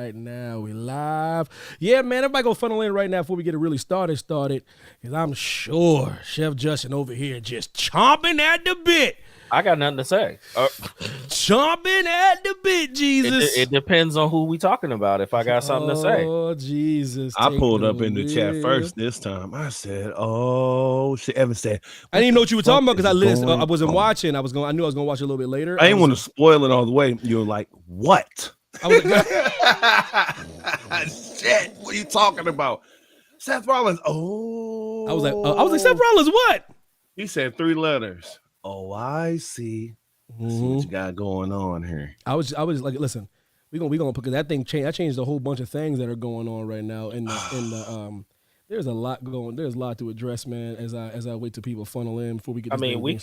right now. We live. Yeah, man, everybody go funnel in right now before we get it really started. Because I'm sure Chef Justin over here just chomping at the bit. I got nothing to say. Chomping at the bit, Jesus. It depends on who we talking about. If I got something to say. Oh, Jesus. I pulled up in the chat first this time. I said, "Oh shit!" Evan said, "I didn't even know what you were talking about because I wasn't watching. I knew I was gonna watch it a little bit later. I didn't want to spoil it all the way. You were like, "What?" I was like, "Shit! What are you talking about?" Seth Rollins. Oh, I was like, Seth Rollins. What? He said 3 letters. Oh, I see. I see what you got going on here. I was like, listen, we gonna because that thing changed. That changed a whole bunch of things that are going on right now. In the there's a lot going. There's a lot to address, man. As I wait till people funnel in before we get. We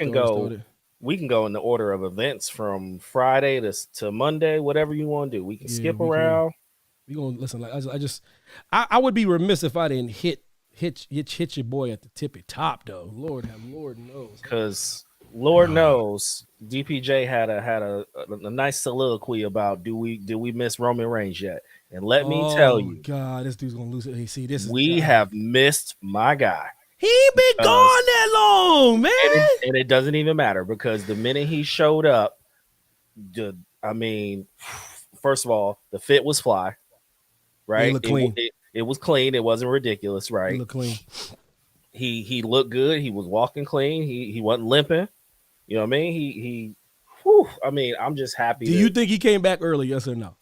can go in the order of events from Friday to Monday, whatever you want to do. We can skip around. We gonna listen. Like I would be remiss if I didn't hit your boy at the tippy top, though. Lord knows. Because Lord knows, DPJ had a nice soliloquy about do we miss Roman Reigns yet? And let me tell you, God, this dude's gonna lose it. Hey, see, we have missed my guy. He been gone that long, man. And it doesn't even matter because the minute he showed up, first of all, the fit was fly, right? He looked clean. It was clean. It wasn't ridiculous, right? He looked clean. He looked good. He was walking clean. He wasn't limping. You know what I mean? I'm just happy. Do you think he came back early? Yes or no?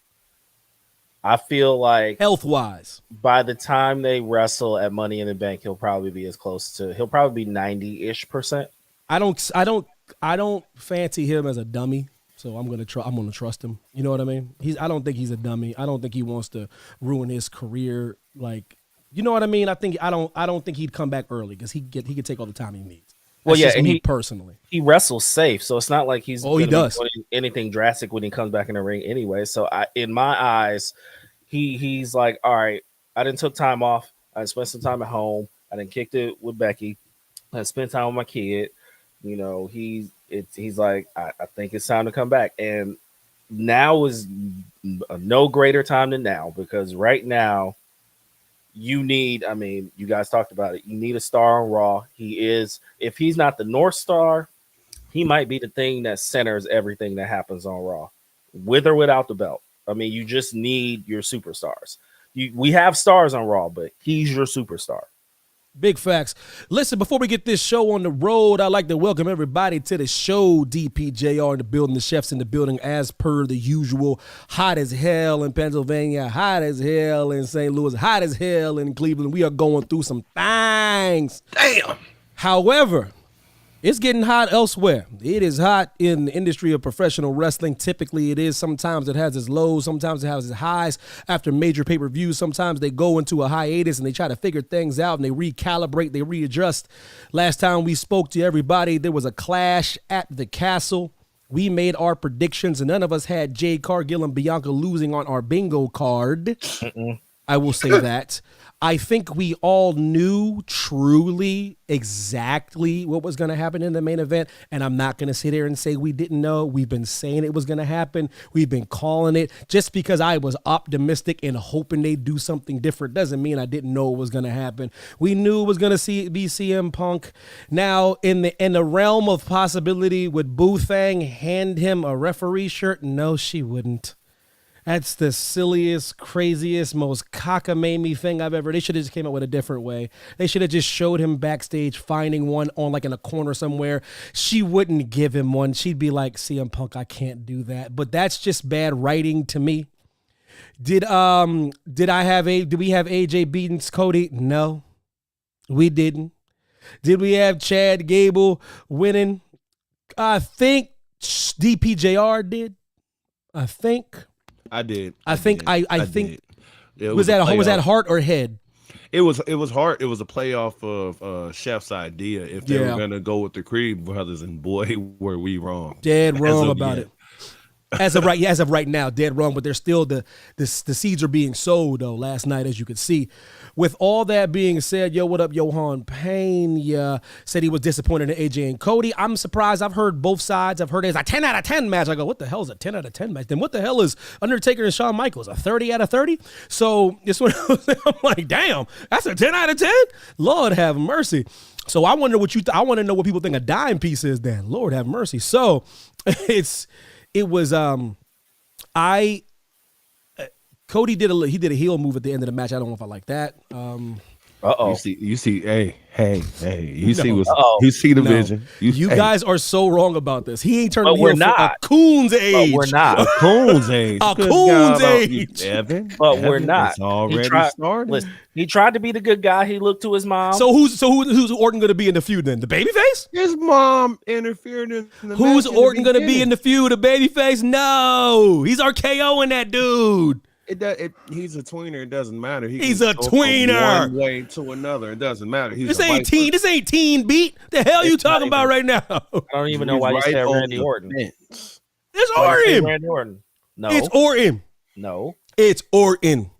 I feel like health-wise, by the time they wrestle at Money in the Bank, he'll probably be 90-ish%. I don't fancy him as a dummy, so I'm gonna trust him. You know what I mean? I don't think he's a dummy. I don't think he wants to ruin his career. Like, you know what I mean? I don't think he'd come back early because he could take all the time he needs. Well, That's yeah, and personally he wrestles safe, so it's not like he does doing anything drastic when he comes back in the ring anyway. So in my eyes, he's like, all right, I didn't took time off. I spent some time at home. I didn't kicked it with Becky. I spent time with my kid. You know, he's like, I think it's time to come back. And now is no greater time than now because right now you need, you guys talked about it. You need a star on Raw. If he's not the North Star, he might be the thing that centers everything that happens on Raw, with or without the belt. You just need your superstars. We have stars on Raw, but he's your superstar. Big facts. Listen, before we get this show on the road, I'd like to welcome everybody to the show. DPJR in the building, the chefs in the building, as per the usual. Hot as hell in Pennsylvania, hot as hell in St. Louis, hot as hell in Cleveland. We are going through some things. Damn. However, it's getting hot elsewhere. It is hot in the industry of professional wrestling. Typically, it is. Sometimes it has its lows. Sometimes it has its highs after major pay-per-views. Sometimes they go into a hiatus and they try to figure things out and they recalibrate, they readjust. Last time we spoke to everybody, there was a clash at the castle. We made our predictions and none of us had Jade Cargill and Bianca losing on our bingo card. I will say that. I think we all knew truly exactly what was going to happen in the main event, and I'm not going to sit here and say we didn't know. We've been saying it was going to happen. We've been calling it. Just because I was optimistic and hoping they'd do something different doesn't mean I didn't know it was going to happen. We knew it was going to be CM Punk. Now, in the realm of possibility, would Boo Thang hand him a referee shirt? No, she wouldn't. That's the silliest, craziest, most cockamamie thing I've ever. They should have just came up with a different way. They should have just showed him backstage finding one on like in a corner somewhere. She wouldn't give him one. She'd be like, CM Punk, I can't do that. But that's just bad writing to me. Did we have AJ beating Cody? No, we didn't. Did we have Chad Gable winning? I think DPJR did. I think. I did. I think. Was that heart or head? It was heart. It was a playoff of Chef's idea. If they were gonna go with the Creed brothers, and boy, were we wrong. Dead wrong about it. As of right now, dead wrong. But there's still the seeds are being sowed though. Last night, as you could see. With all that being said, yo, what up, Johan Pena? Said he was disappointed in AJ and Cody. I'm surprised. I've heard both sides. I've heard it's a 10 out of 10 match. I go, what the hell is a 10 out of 10 match? Then what the hell is Undertaker and Shawn Michaels? A 30 out of 30? So this one, I'm like, damn, that's a 10 out of 10? Lord have mercy. So I wonder what I want to know what people think a dime piece is then. Lord have mercy. So Cody did a heel move at the end of the match. I don't know if I like that. You see, hey, you see the vision. You guys are so wrong about this. He ain't turning heel for a coon's age. But we're not. A coon's age. A coon's age. Evan, we're not. It's already started. Listen, he tried to be the good guy. He looked to his mom. So who's Orton going to be in the feud then? The babyface? His mom interfered in the Who's match Orton going to be in the feud? The babyface? No. He's RKOing that dude. He's a tweener. It doesn't matter. He's a tweener. One way to another. It doesn't matter. This ain't teen beat. The hell you talking about right now? I don't even know why you said Randy Orton. It's Orton. Randy Orton. No. It's Orton. No. It's Orton.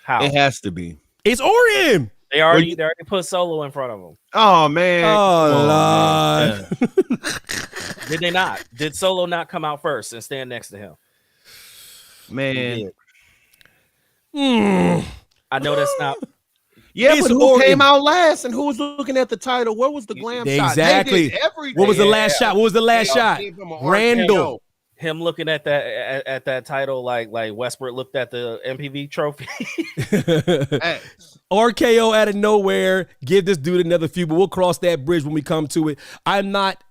How? It has to be. It's Orton. They already put Solo in front of him. Oh man. Oh Lord. Did they not? Did Solo not come out first and stand next to him? Man. I know that's not. Yeah, but who came out last and who was looking at the title? Where was the glam shot? Exactly. What was the last shot? What was the last shot? Randall. Him looking at that title like Westbrook looked at the MPV trophy. RKO out of nowhere. Give this dude another feud, but we'll cross that bridge when we come to it. I'm not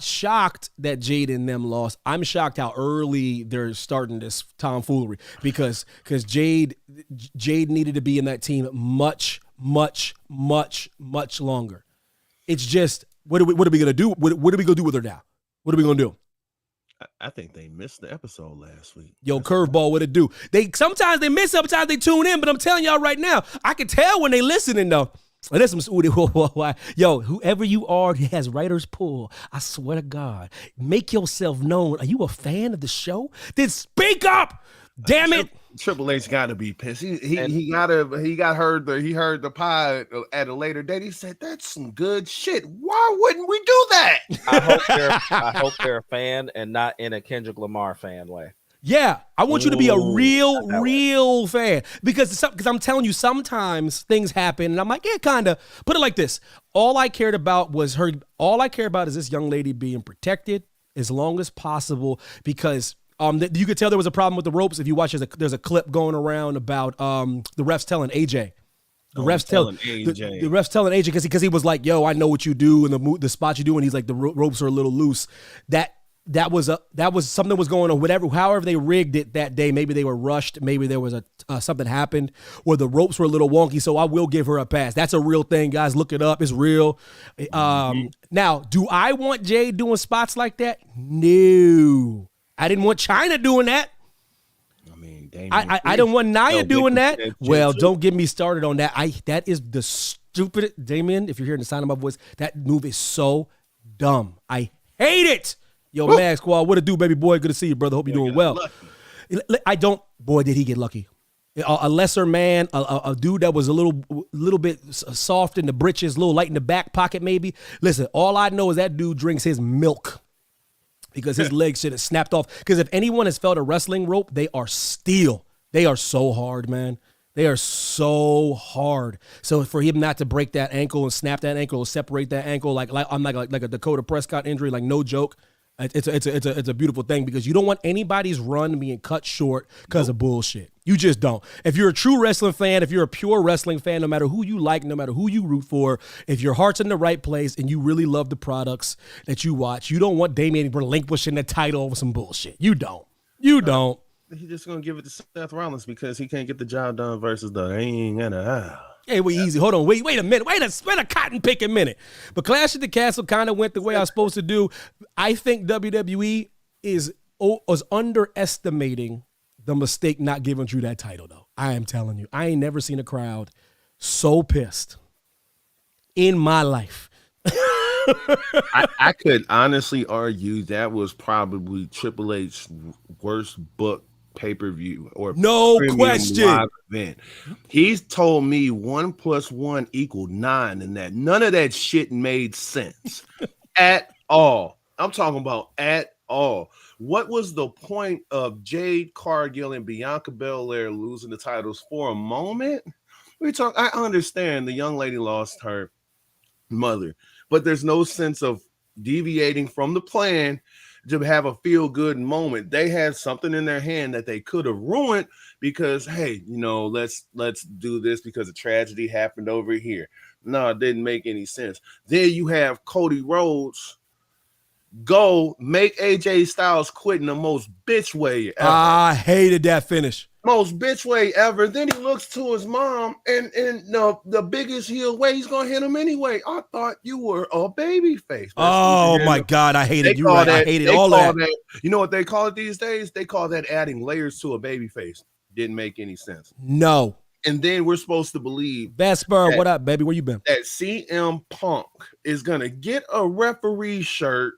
shocked that Jade and them lost. I'm shocked how early they're starting this tomfoolery because Jade needed to be in that team much longer. It's just what are we gonna do? What are we gonna do with her now? What are we gonna do? I think they missed the episode last week. Yo, curveball, what it do? Sometimes they miss, sometimes they tune in, but I'm telling y'all right now, I can tell when they listening though. There's some yo, whoever you are that has writer's pull, I swear to God, make yourself known. Are you a fan of the show? Then speak up. Damn it. Triple H got to be pissed. He heard the pod at a later date. He said, "That's some good shit. Why wouldn't we do that?" I hope they're a fan and not in a Kendrick Lamar fan way. Yeah, I want you to be a real fan because I'm telling you, sometimes things happen, and I'm like, yeah, kind of. Put it like this: all I cared about was her. All I care about is this young lady being protected as long as possible because. You could tell there was a problem with the ropes. If you watch, there's a clip going around about the refs telling AJ. The refs telling AJ because he was like, "Yo, I know what you do and the spot you do," and he's like, "The ropes are a little loose." That was something was going on. However they rigged it that day. Maybe they were rushed. Maybe there was something happened, or the ropes were a little wonky. So I will give her a pass. That's a real thing, guys. Look it up. It's real. Now, do I want Jade doing spots like that? No. I didn't want China doing that. I mean, I didn't want Nia doing that. Well, don't get me started on that. That is the stupid Damian. If you're hearing the sound of my voice, that move is so dumb. I hate it. Yo, Mack Squad, what it do, baby boy? Good to see you, brother. Hope you're doing well. Boy, did he get lucky. A lesser man, a dude that was a little bit soft in the britches, a little light in the back pocket, maybe. Listen, all I know is that dude drinks his milk. Because his legs should have snapped off. Because if anyone has felt a wrestling rope, they are steel. They are so hard, man. They are so hard. So for him not to break that ankle and snap that ankle or separate that ankle, like a Dakota Prescott injury, like no joke. It's a beautiful thing because you don't want anybody's run being cut short because of bullshit. You just don't. If you're a true wrestling fan, if you're a pure wrestling fan, no matter who you like, no matter who you root for, if your heart's in the right place and you really love the products that you watch, you don't want Damian relinquishing the title over some bullshit. You don't. You don't. He's just going to give it to Seth Rollins because he can't get the job done versus the Hey, wait, easy. Hold on. Wait a minute. Wait a cotton picking minute. But Clash at the Castle kind of went the way I was supposed to do. I think WWE is underestimating the mistake not giving Drew that title, though. I am telling you. I ain't never seen a crowd so pissed in my life. I could honestly argue that was probably Triple H's worst book pay-per-view or No premium question. live event. He's told me 1 + 1 = 9, and that none of that shit made sense at all. I'm talking about at all. What was the point of Jade Cargill and Bianca Belair losing the titles for a moment? I understand the young lady lost her mother, but there's no sense of deviating from the plan to have a feel-good moment. They had something in their hand that they could have ruined because, hey, let's do this because a tragedy happened over here. No, it didn't make any sense. Then you have Cody Rhodes go make AJ Styles quit in the most bitch way ever. I hated that finish. Most bitch way ever. Then he looks to his mom and the biggest heel way, he's gonna hit him anyway. I thought you were a baby face. Oh my God, I hated you. Right. I hated all that. You know what they call it these days? They call that adding layers to a baby face. Didn't make any sense. No. And then we're supposed to believe Vesper, what up, baby? Where you been? That CM Punk is gonna get a referee shirt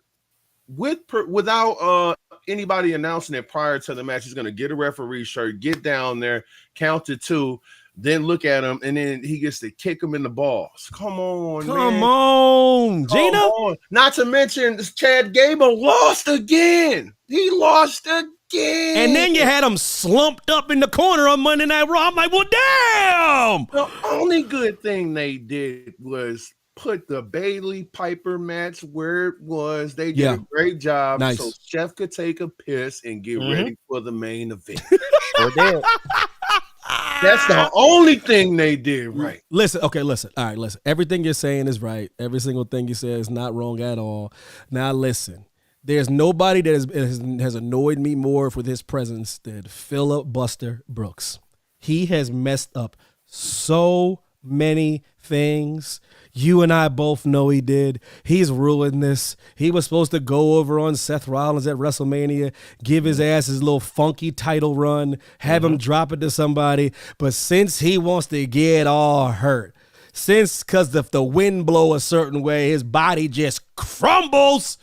without anybody announcing it prior to the match. He's going to get a referee shirt, get down there, count to 2, then look at him, and then he gets to kick him in the balls. Come on, Gina. On. Not to mention, Chad Gable lost again. He lost again. And then you had him slumped up in the corner on Monday Night Raw. I'm like, well, damn. The only good thing they did was put the Bailey Piper match where it was. They did a great job. Nice. So Chef could take a piss and get ready for the main event. Sure did. That's the only thing they did right. Listen. All right, listen. Everything you're saying is right. Every single thing you say is not wrong at all. Now, listen. There's nobody that has annoyed me more with his presence than Philip Buster Brooks. He has messed up so many things. You and I both know he did. He's ruined this. He was supposed to go over on Seth Rollins at WrestleMania, give his ass his little funky title run, have him drop it to somebody. But since he wants to get all hurt, because if the wind blow a certain way, his body just crumbles,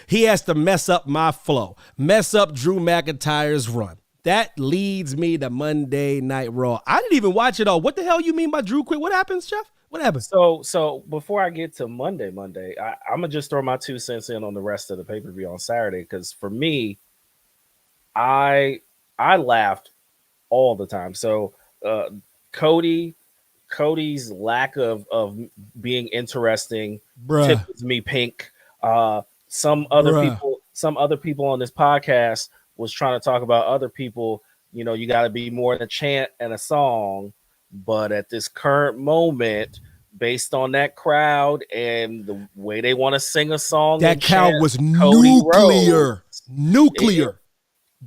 he has to mess up my flow, mess up Drew McIntyre's run. That leads me to Monday Night Raw. I didn't even watch it all. What the hell you mean by Drew quit? What happens, Jeff? What happened? So before I get to Monday, I'm gonna just throw my 2 cents in on the rest of the pay-per-view on Saturday, because for me, I laughed all the time. So Cody's lack of being interesting tickles me pink. Some other people on this podcast was trying to talk about other people. You got to be more than a chant and a song. But at this current moment, based on that crowd and the way they want to sing a song, that crowd was nuclear.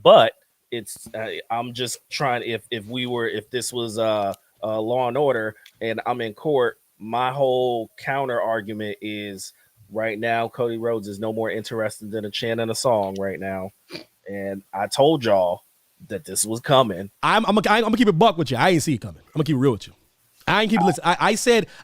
But it's I'm just trying. If this was Law and Order and I'm in court, my whole counter argument is right now Cody Rhodes is no more interested than a chant and a song right now. And I told y'all that this was coming. I'm gonna keep it buck with you. I ain't see it coming. I'm gonna keep it real with you. I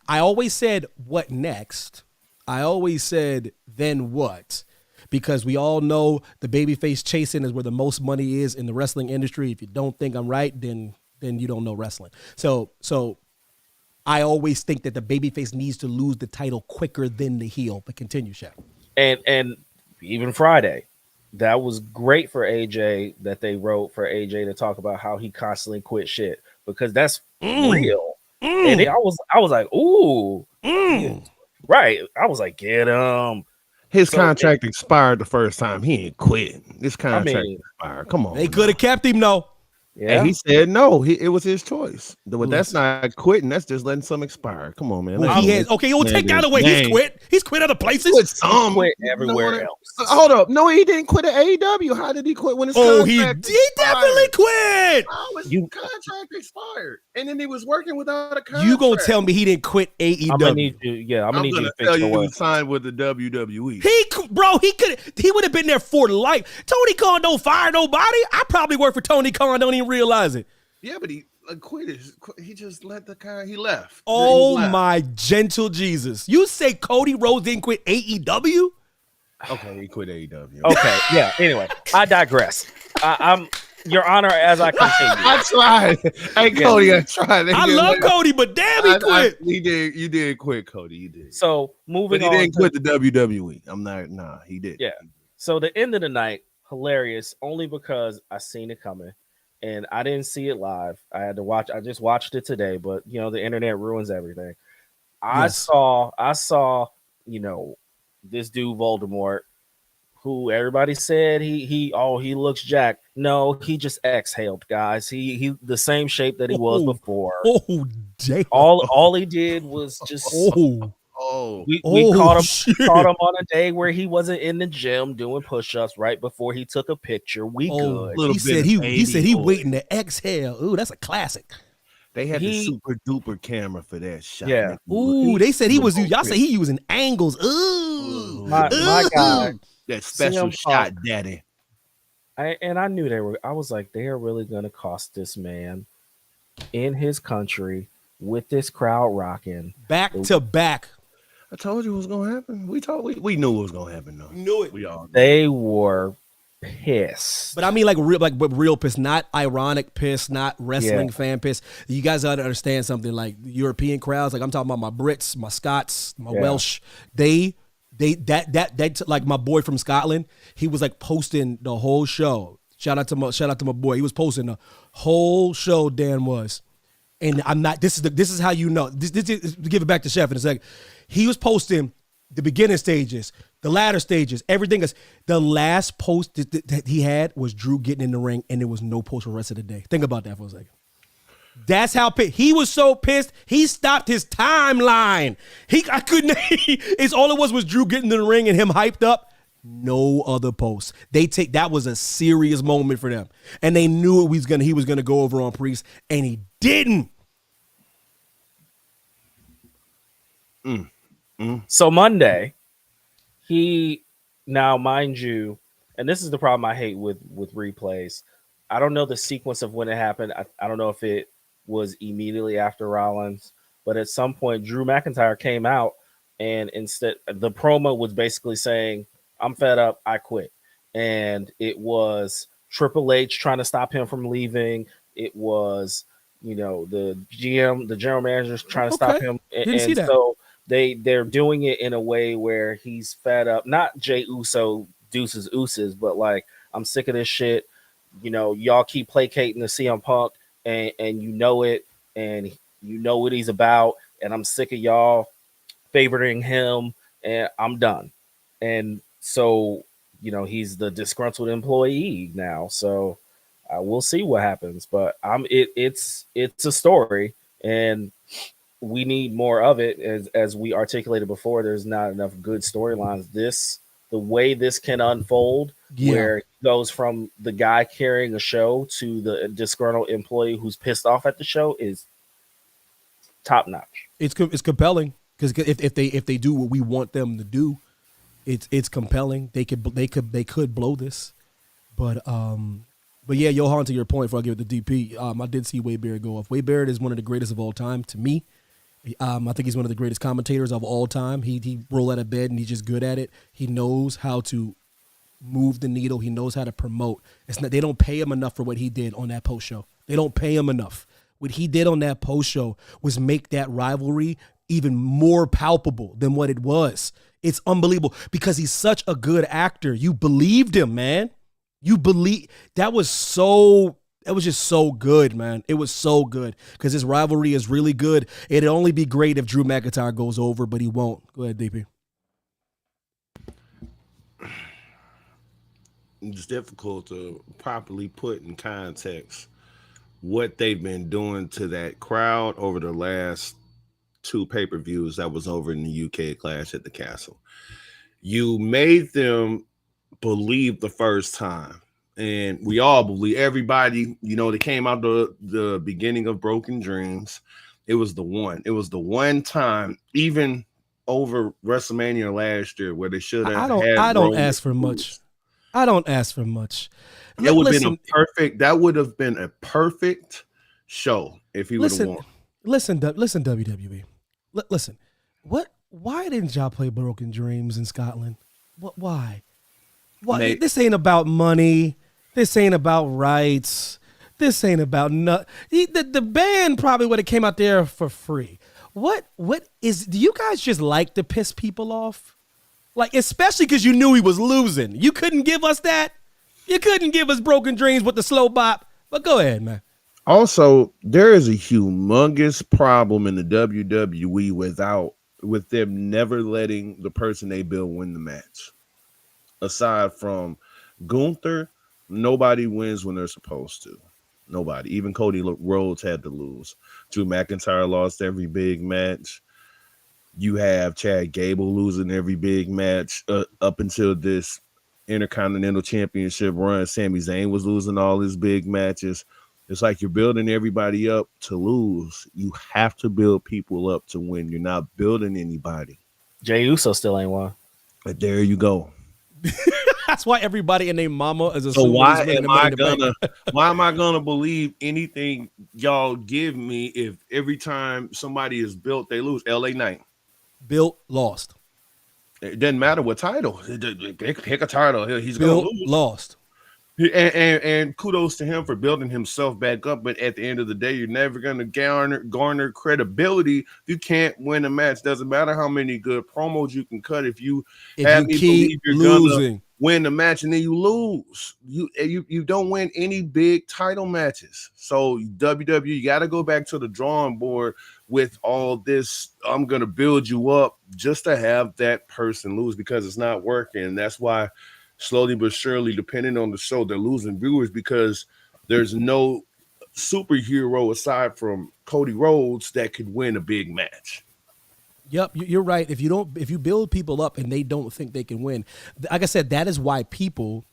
always said what next. I always said then what, because we all know the babyface chasing is where the most money is in the wrestling industry. If you don't think I'm right, then you don't know wrestling. So I always think that the babyface needs to lose the title quicker than the heel. But continue, Chef. And even Friday, that was great for AJ that they wrote for AJ to talk about how he constantly quit shit, because that's real. And I was like, ooh, right. I was like, get him. His contract expired the first time. He ain't quit. This contract expired. Come on. They could have kept him, though. Yeah. And he said no. It was his choice. But that's not quitting. That's just letting some expire. Come on, man. Well, we'll take that away. He's quit. He's quit other places. He quit everywhere else. Hold up. No, he didn't quit at AEW. How did he quit when his contract he definitely quit. How his contract expired? And then he was working without a contract. You gonna tell me he didn't quit AEW? I'm gonna need you to tell you he signed with the WWE. He would have been there for life. Tony Khan don't fire nobody. I probably work for Tony Khan, don't even realize it. Yeah, but quit. He just let the guy. He left. Oh He left. my gentle Jesus! You say Cody Rhodes didn't quit AEW? Okay, he quit AEW. Okay, yeah. Anyway, I digress. I'm Your Honor as I continue. I tried. Hey, Cody, I tried. I love Cody, but damn, he quit. He did. You did quit, Cody. You did. So moving But he on. didn't quit the WWE. I'm not. Nah, he did. Yeah. So the end of the night, hilarious, only because I seen it coming, and I didn't see it live. I had to watch. I just watched it today, but you know the internet ruins everything. I saw. You know, this dude Voldemort, who everybody said he looks jacked. No, he just exhaled, guys. He the same shape that he was before. Oh damn! All he did was just. We caught him on a day where he wasn't in the gym doing push-ups right before he took a picture. Good. He said he waiting to exhale. Ooh, that's a classic. They had the super duper camera for that shot. Yeah. Ooh, they said y'all said he using angles. Ooh. My God. That special shot, daddy. I knew I was like, they are really gonna cost this man in his country with this crowd rocking. Back to back. I told you what was gonna happen. We knew what was gonna happen though. Knew it. We all They were pissed. But I mean like real pissed, not ironic pissed, not wrestling fan pissed. You guys gotta understand something, like European crowds, like I'm talking about my Brits, my Scots, my Welsh, they like my boy from Scotland, he was like posting the whole show. Shout out to my boy. He was posting the whole show, Dan was. And I'm not, this is how you know. This give it back to Chef in a second. He was posting the beginning stages, the latter stages, everything is. The last post that he had was Drew getting in the ring, and there was no post for the rest of the day. Think about that for a second. That's how pissed. He was so pissed, he stopped his timeline. It's all it was Drew getting in the ring and him hyped up. No other posts. That was a serious moment for them. And they knew he was gonna go over on Priest, and he didn't. So Monday, now mind you, and this is the problem I hate with replays. I don't know the sequence of when it happened. I don't know if it was immediately after Rollins, but at some point Drew McIntyre came out, and instead the promo was basically saying, I'm fed up, I quit. And it was Triple H trying to stop him from leaving. It was, the GM, the general manager trying to stop him. Didn't see that. So they're doing it in a way where he's fed up, not Jey Uso deuces ooses, but like, I'm sick of this shit. Y'all keep placating the CM Punk, and you know it, and you know what he's about, and I'm sick of y'all favoring him, and I'm done. And so, he's the disgruntled employee now. So we'll see what happens. But it's a story, and we need more of it. As we articulated before, there's not enough good storylines. The way this can unfold, where it goes from the guy carrying a show to the disgruntled employee who's pissed off at the show, is top notch. It's compelling, because if they do what we want them to do, it's compelling. They could blow this, but yeah, Johan, to your point, before I give it the DP, I did see Wade Barrett go off. Wade Barrett is one of the greatest of all time to me. I think he's one of the greatest commentators of all time. He roll out of bed and he's just good at it. He knows how to move the needle. He knows how to promote. They don't pay him enough for what he did on that post show. They don't pay him enough. What he did on that post show was make that rivalry even more palpable than what it was. It's unbelievable because he's such a good actor. You believed him, man. That was just so good, man. It was so good because this rivalry is really good. It'd only be great if Drew McIntyre goes over, but he won't. Go ahead, DP. It's difficult to properly put in context what they've been doing to that crowd over the last 2 pay-per-views that was over in the UK Clash at the Castle. You made them believe the first time. And we all believe, everybody, they came out the beginning of Broken Dreams. It was the one time, even over WrestleMania last year, where they should have. I don't ask for much. I don't ask for much. That would have been a perfect show if he would have won. Listen, WWE. Listen, why didn't y'all play Broken Dreams in Scotland? Why? Mate. This ain't about money. This ain't about rights. This ain't about the band probably would have came out there for free. Do you guys just like to piss people off? Like, especially because you knew he was losing. You couldn't give us that. You couldn't give us Broken Dreams with the slow bop. But go ahead, man. Also, there is a humongous problem in the WWE with them never letting the person they build win the match. Aside from Gunther, nobody wins when they're supposed to. Nobody. Even Cody Rhodes had to lose. Drew McIntyre lost every big match. You have Chad Gable losing every big match up until this Intercontinental Championship run. Sami Zayn was losing all his big matches. It's like you're building everybody up to lose. You have to build people up to win. You're not building anybody. Jey Uso still ain't won. But there you go. That's why everybody and their mama is a. So why am I gonna believe anything y'all give me if every time somebody is built they lose? LA Knight built, lost. It doesn't matter what title. Pick a title. He's built, gonna lose. Lost. And kudos to him for building himself back up. But at the end of the day, you're never going to garner credibility. You can't win a match. Doesn't matter how many good promos you can cut. If you believe you're going to win the match and then you lose, you don't win any big title matches. So WWE, you got to go back to the drawing board with all this. I'm going to build you up just to have that person lose because it's not working. That's why slowly but surely, depending on the show, they're losing viewers because there's no superhero aside from Cody Rhodes that could win a big match. Yep, you're right. If you build people up and they don't think they can win, like I said, that is why people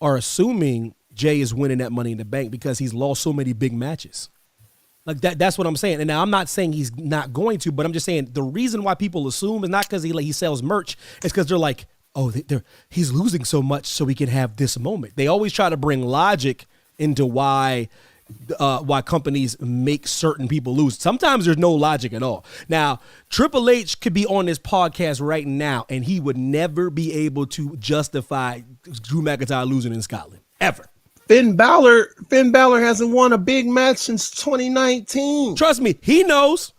are assuming Jay is winning that Money in the Bank because he's lost so many big matches. Like that's what I'm saying. And now I'm not saying he's not going to, but I'm just saying the reason why people assume is not because he sells merch. It's because they're like, oh, he's losing so much so we can have this moment. They always try to bring logic into why companies make certain people lose. Sometimes there's no logic at all. Now, Triple H could be on this podcast right now, and he would never be able to justify Drew McIntyre losing in Scotland, ever. Finn Balor hasn't won a big match since 2019. Trust me, he knows.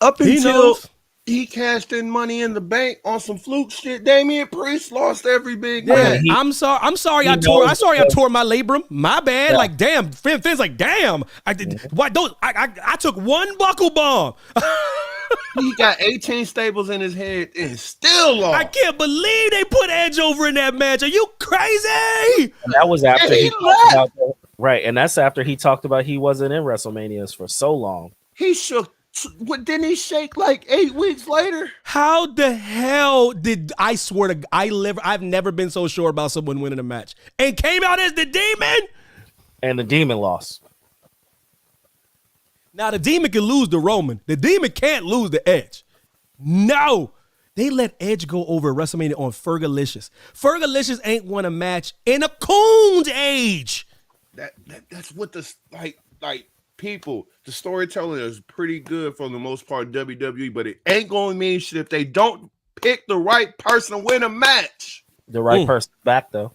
Up until he cashed in Money in the Bank on some fluke shit. Damian Priest lost every big match. I'm sorry. I tore my labrum. My bad. Yeah. Like damn. Finn's like damn. I took one buckle bomb. He got 18 staples in his head and still lost. I can't believe they put Edge over in that match. Are you crazy? And that was after he talked about right, and that's after he talked about he wasn't in WrestleManias for so long. He shook. What didn't he shake like 8 weeks later? How the hell did I swear to I've never been so sure about someone winning a match and came out as the Demon? And the Demon lost. Now the Demon can lose to Roman. The Demon can't lose to Edge. No. They let Edge go over WrestleMania on Fergalicious. Fergalicious ain't won a match in a coon's age. That's what the like people, the storytelling is pretty good for the most part, WWE, but it ain't going to mean shit if they don't pick the right person to win a match. The right person back, though.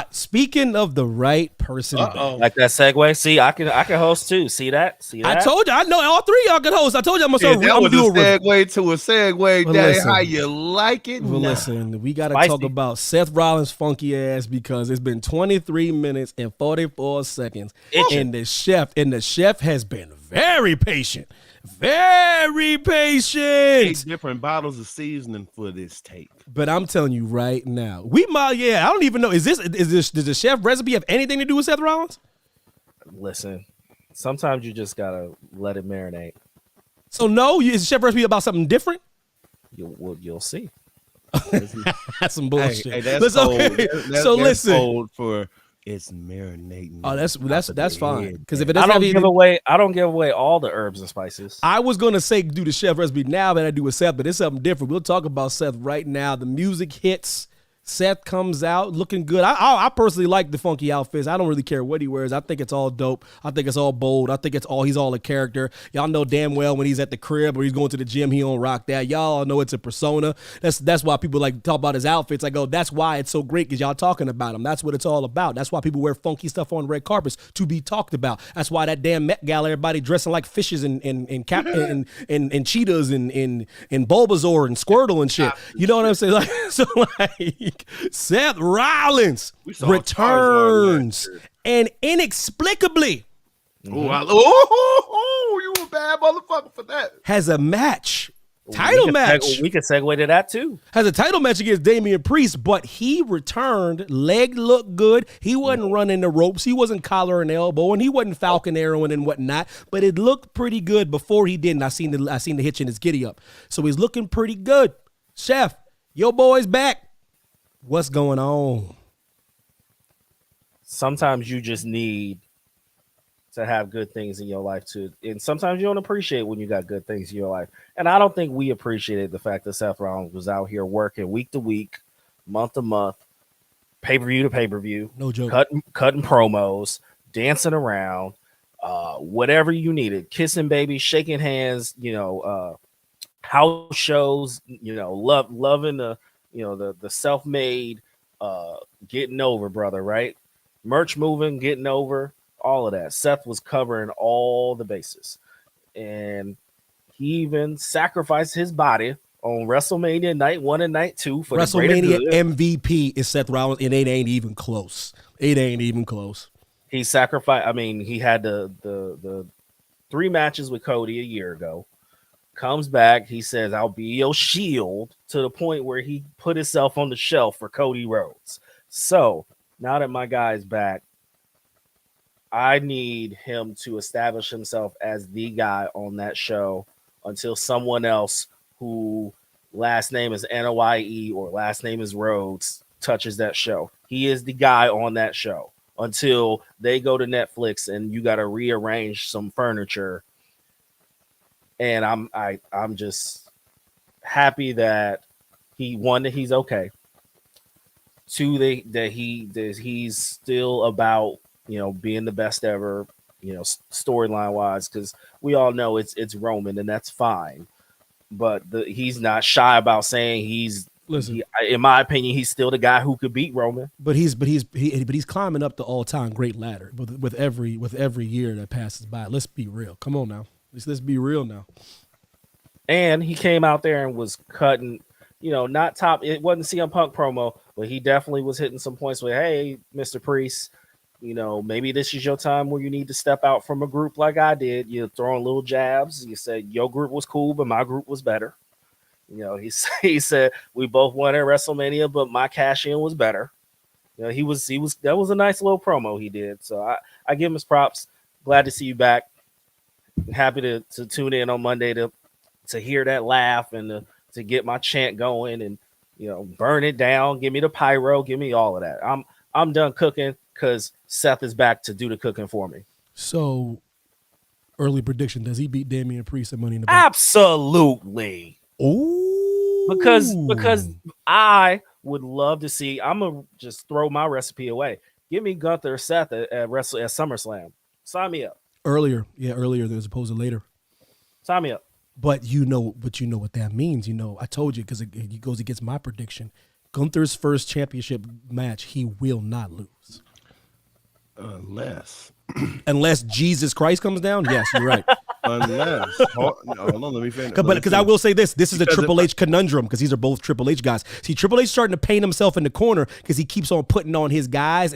Speaking of the right person, like that segue. See, I can host too. See that? I told you. I know all three of y'all can host. I told you I'm gonna start. That was a segue to a segue. Daddy, how you like it? Well, listen, we got to talk about Seth Rollins' funky ass because it's been 23 minutes and 44 seconds, and the chef has been very patient. Very patient. 8 different bottles of seasoning for this tape. But I'm telling you right now, I don't even know. Does the chef recipe have anything to do with Seth Rollins? Listen, sometimes you just gotta let it marinate. So no, is the chef recipe about something different? You'll see. That's some bullshit. Hey, that's cold. That's listen. Cold for it's marinating. Oh, that's fine. Because if it doesn't I don't give away all the herbs and spices. I was gonna say do the chef recipe now that I do with Seth, but it's something different. We'll talk about Seth right now. The music hits. Seth comes out looking good. I personally like the funky outfits. I don't really care what he wears. I think it's all dope. I think it's all bold. I think he's all a character. Y'all know damn well when he's at the crib or he's going to the gym, he don't rock that. Y'all know it's a persona. That's why people like to talk about his outfits. I go, that's why it's so great because y'all talking about him. That's what it's all about. That's why people wear funky stuff on red carpets to be talked about. That's why that damn Met Gala, everybody dressing like fishes and cheetahs and Bulbasaur and Squirtle and shit. You know what I'm saying? Like, so like Seth Rollins returns and inexplicably You a bad motherfucker for that. Has a match. Title match. We can segue to that too. Has a title match against Damian Priest, but he returned. Leg looked good. He wasn't running the ropes. He wasn't collar and elbow, and he wasn't falcon arrowing and whatnot. But it looked pretty good before he didn't. I seen the hitch in his giddy up. So he's looking pretty good. Chef, your boy's back. What's going on? Sometimes you just need to have good things in your life too. And sometimes you don't appreciate when you got good things in your life. And I don't think we appreciated the fact that Seth Rollins was out here working week to week, month to month, pay-per-view to pay-per-view. No joke. Cutting promos, dancing around, whatever you needed, kissing babies, shaking hands, house shows, loving the self-made, getting over, brother, right? Merch moving, getting over, all of that. Seth was covering all the bases. And he even sacrificed his body on WrestleMania night 1 and night 2 for WrestleMania MVP is Seth Rollins, and it ain't even close. It ain't even close. He sacrificed. I mean, he had the 3 matches with Cody a year ago. Comes back, he says, "I'll be your shield," to the point where he put himself on the shelf for Cody Rhodes. So now that my guy's back, I need him to establish himself as the guy on that show until someone else who last name is N-O-Y-E or last name is Rhodes touches that show. He is the guy on that show until they go to Netflix and you got to rearrange some furniture. And I'm just happy that he's okay. 2, that he's still about being the best ever, storyline wise, because we all know it's Roman and that's fine. But he's not shy about saying in my opinion, he's still the guy who could beat Roman. But he's climbing up the all-time great ladder with every year that passes by. Let's be real. Come on now. Let's be real now. And he came out there and was cutting, not top. It wasn't CM Punk promo, but he definitely was hitting some points with, "Hey, Mr. Priest, maybe this is your time where you need to step out from a group like I did. You're throwing little jabs. You said your group was cool, but my group was better. He said we both won at WrestleMania, but my cash in was better. He was that was a nice little promo he did. So I give him his props. Glad to see you back. Happy to tune in on Monday to hear that laugh and to get my chant going and burn it down. Give me the pyro. Give me all of that. I'm done cooking because Seth is back to do the cooking for me. So, early prediction: does he beat Damian Priest at Money in the Bank? Absolutely. Oh, because I would love to see. I'm gonna just throw my recipe away. Give me Gunther or Seth at SummerSlam. Sign me up. Earlier as opposed to later. Sign me up. But you know what that means. I told you because it goes against my prediction. Gunther's first championship match, he will not lose. Unless Jesus Christ comes down. Yes, you're right. Hold on, let me finish. But because I will say this is a Triple H conundrum because these are both Triple H guys. See, Triple H starting to paint himself in the corner because he keeps on putting on his guys,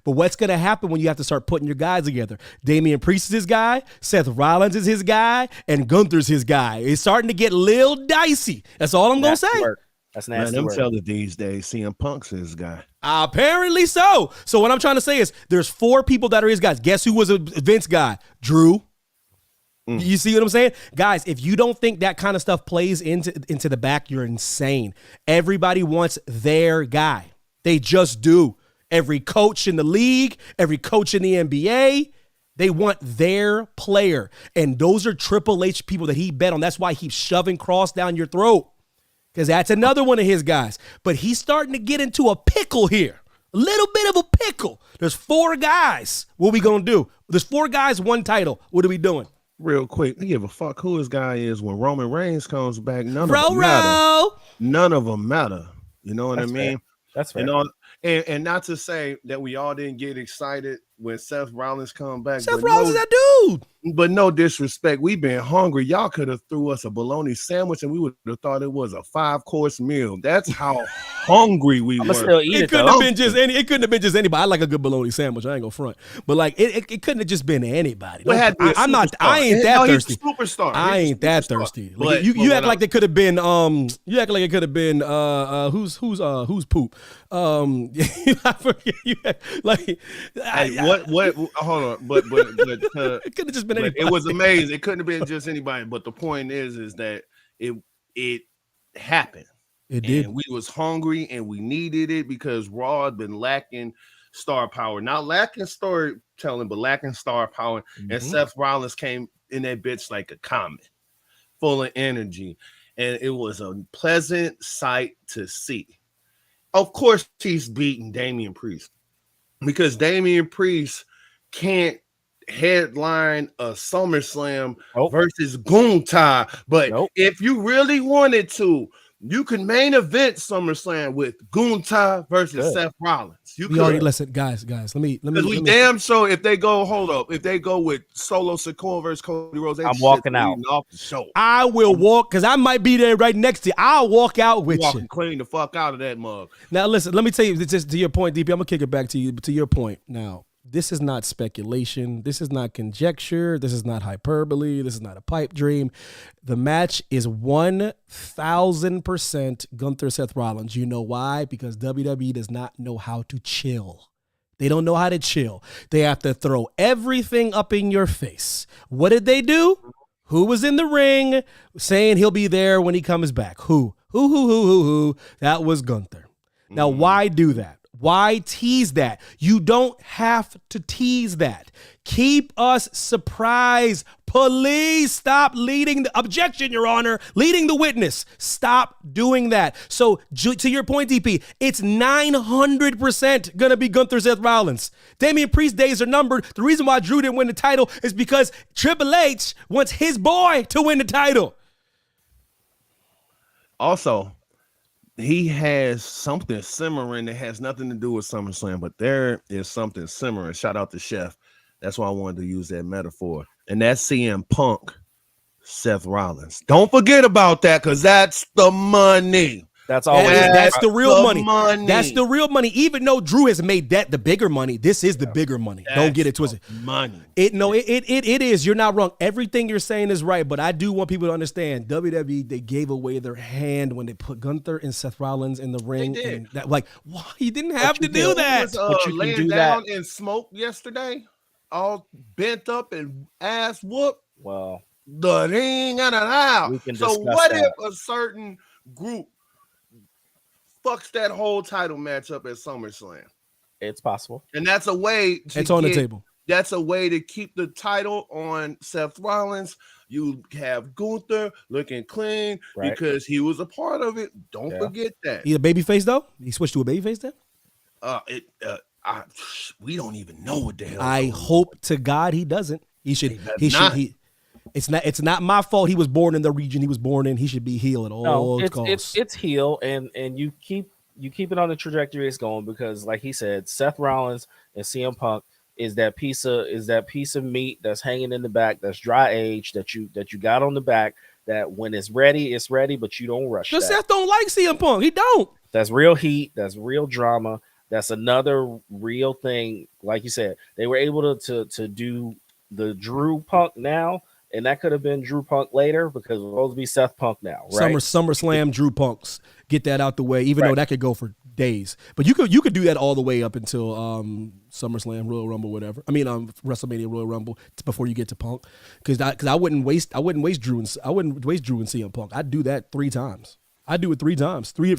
but what's going to happen when you have to start putting your guys together? Damian Priest is his guy, Seth Rollins is his guy, and Gunther's his guy. It's starting to get a little dicey. That's all I'm going to say. That's nasty. Man, them fellas these days, CM Punk's his guy. Apparently so. So what I'm trying to say is there's 4 people that are his guys. Guess who was a Vince guy? Drew. You see what I'm saying? Guys, if you don't think that kind of stuff plays into the back, you're insane. Everybody wants their guy. They just do. Every coach in the league, every coach in the NBA, they want their player. And those are Triple H people that he bet on. That's why he's shoving Cross down your throat. because that's another one of his guys. But he's starting to get into a pickle here. A little bit of a pickle. There's 4 guys. What we going to do? There's 4 guys, 1 title. What are we doing? Real quick, I give a fuck who his guy is when Roman Reigns comes back. None of them matter. None of them matter. You know what I mean? Fair. That's fair. You know, and not to say that we all didn't get excited when Seth Rollins come back. Seth Rollins is that dude. But no disrespect, we've been hungry. Y'all could have threw us a bologna sandwich and we would have thought it was a 5-course meal. That's how hungry we were. Still eat it couldn't have been just any. It couldn't have been just anybody. I like a good bologna sandwich. I ain't gonna front, but like it couldn't have just been anybody. I'm not. I ain't that thirsty. He's a superstar. I ain't that thirsty. Like, you act like it could have been. You act like it could have been. Who's poop? I forget. You act like. What? Hold on. But it could have just been anybody. It was amazing. It couldn't have been just anybody. But the point is that it happened. It did. And we was hungry and we needed it because Raw had been lacking star power. Not lacking storytelling, but lacking star power. Mm-hmm. And Seth Rollins came in that bitch like a comet, full of energy. And it was a pleasant sight to see. Of course, he's beating Damian Priest because Damian Priest can't headline a SummerSlam versus Gunther. But if you really wanted to, you can main event SummerSlam with Gunther versus Seth Rollins. You already listen, guys. Let me. Damn sure if they go, hold up, if they go with Solo Sikoa versus Cody Rhodes, I'm walking out off the show. I will walk because I might be there right next to you. I'll walk out with you. Clean the fuck out of that mug. Now listen, let me tell you just to your point, DP. I'm gonna kick it back to you. To your point now. This is not speculation. This is not conjecture. This is not hyperbole. This is not a pipe dream. The match is 1,000% Gunther Seth Rollins. You know why? Because WWE does not know how to chill. They don't know how to chill. They have to throw everything up in your face. What did they do? Who was in the ring saying he'll be there when he comes back? Who? That was Gunther. Now, why do that? Why tease that? You don't have to tease that. Keep us surprised. Please stop leading the objection, Your Honor, leading the witness. Stop doing that. So to your point, DP, it's 900% going to be Gunther Seth Rollins. Damian Priest days are numbered. The reason why Drew didn't win the title is because Triple H wants his boy to win the title. Also, he has something simmering that has nothing to do with SummerSlam, but there is something simmering. Shout out to Chef. That's why I wanted to use that metaphor. And that's CM Punk, Seth Rollins. Don't forget about that because that's the money. That's always that's the real money. That's the real money. Even though Drew has made that the bigger money, this is the bigger money. Don't get it twisted. Money. It is. You're not wrong. Everything you're saying is right, but I do want people to understand WWE, they gave away their hand when they put Gunther and Seth Rollins in the ring. They did. And that, like, why? You didn't have to do that. But you laying can do down that in smoke yesterday, all bent up and ass whooped. Well, the ring and a half. So what if a certain group fucks that whole title match up at SummerSlam? It's possible. And that's a way to it's on the table. That's a way to keep the title on Seth Rollins. You have Gunther looking clean because he was a part of it. Don't forget that. He a babyface though? He switched to a babyface then? We don't even know what the hell. I hope to God he doesn't. He should. It's not my fault. He was born in the region he was born in. He should be heel at all costs. It's heel, and you keep it on the trajectory it's going because, like he said, Seth Rollins and CM Punk is that piece of meat that's hanging in the back, that's dry aged, that you got on the back. That when it's ready, but you don't rush. Because Seth don't like CM Punk. He don't. That's real heat. That's real drama. That's another real thing. Like you said, they were able to do the Drew Punk now. And that could have been Drew Punk later because it's supposed to be Seth Punk now, right? SummerSlam Drew Punks. Get that out the way, even though that could go for days. But you could do that all the way up until SummerSlam, Royal Rumble, whatever. I mean, WrestleMania, Royal Rumble before you get to Punk, because I wouldn't waste Drew and CM Punk. I'd do that 3 times. I'd do it 3 times, three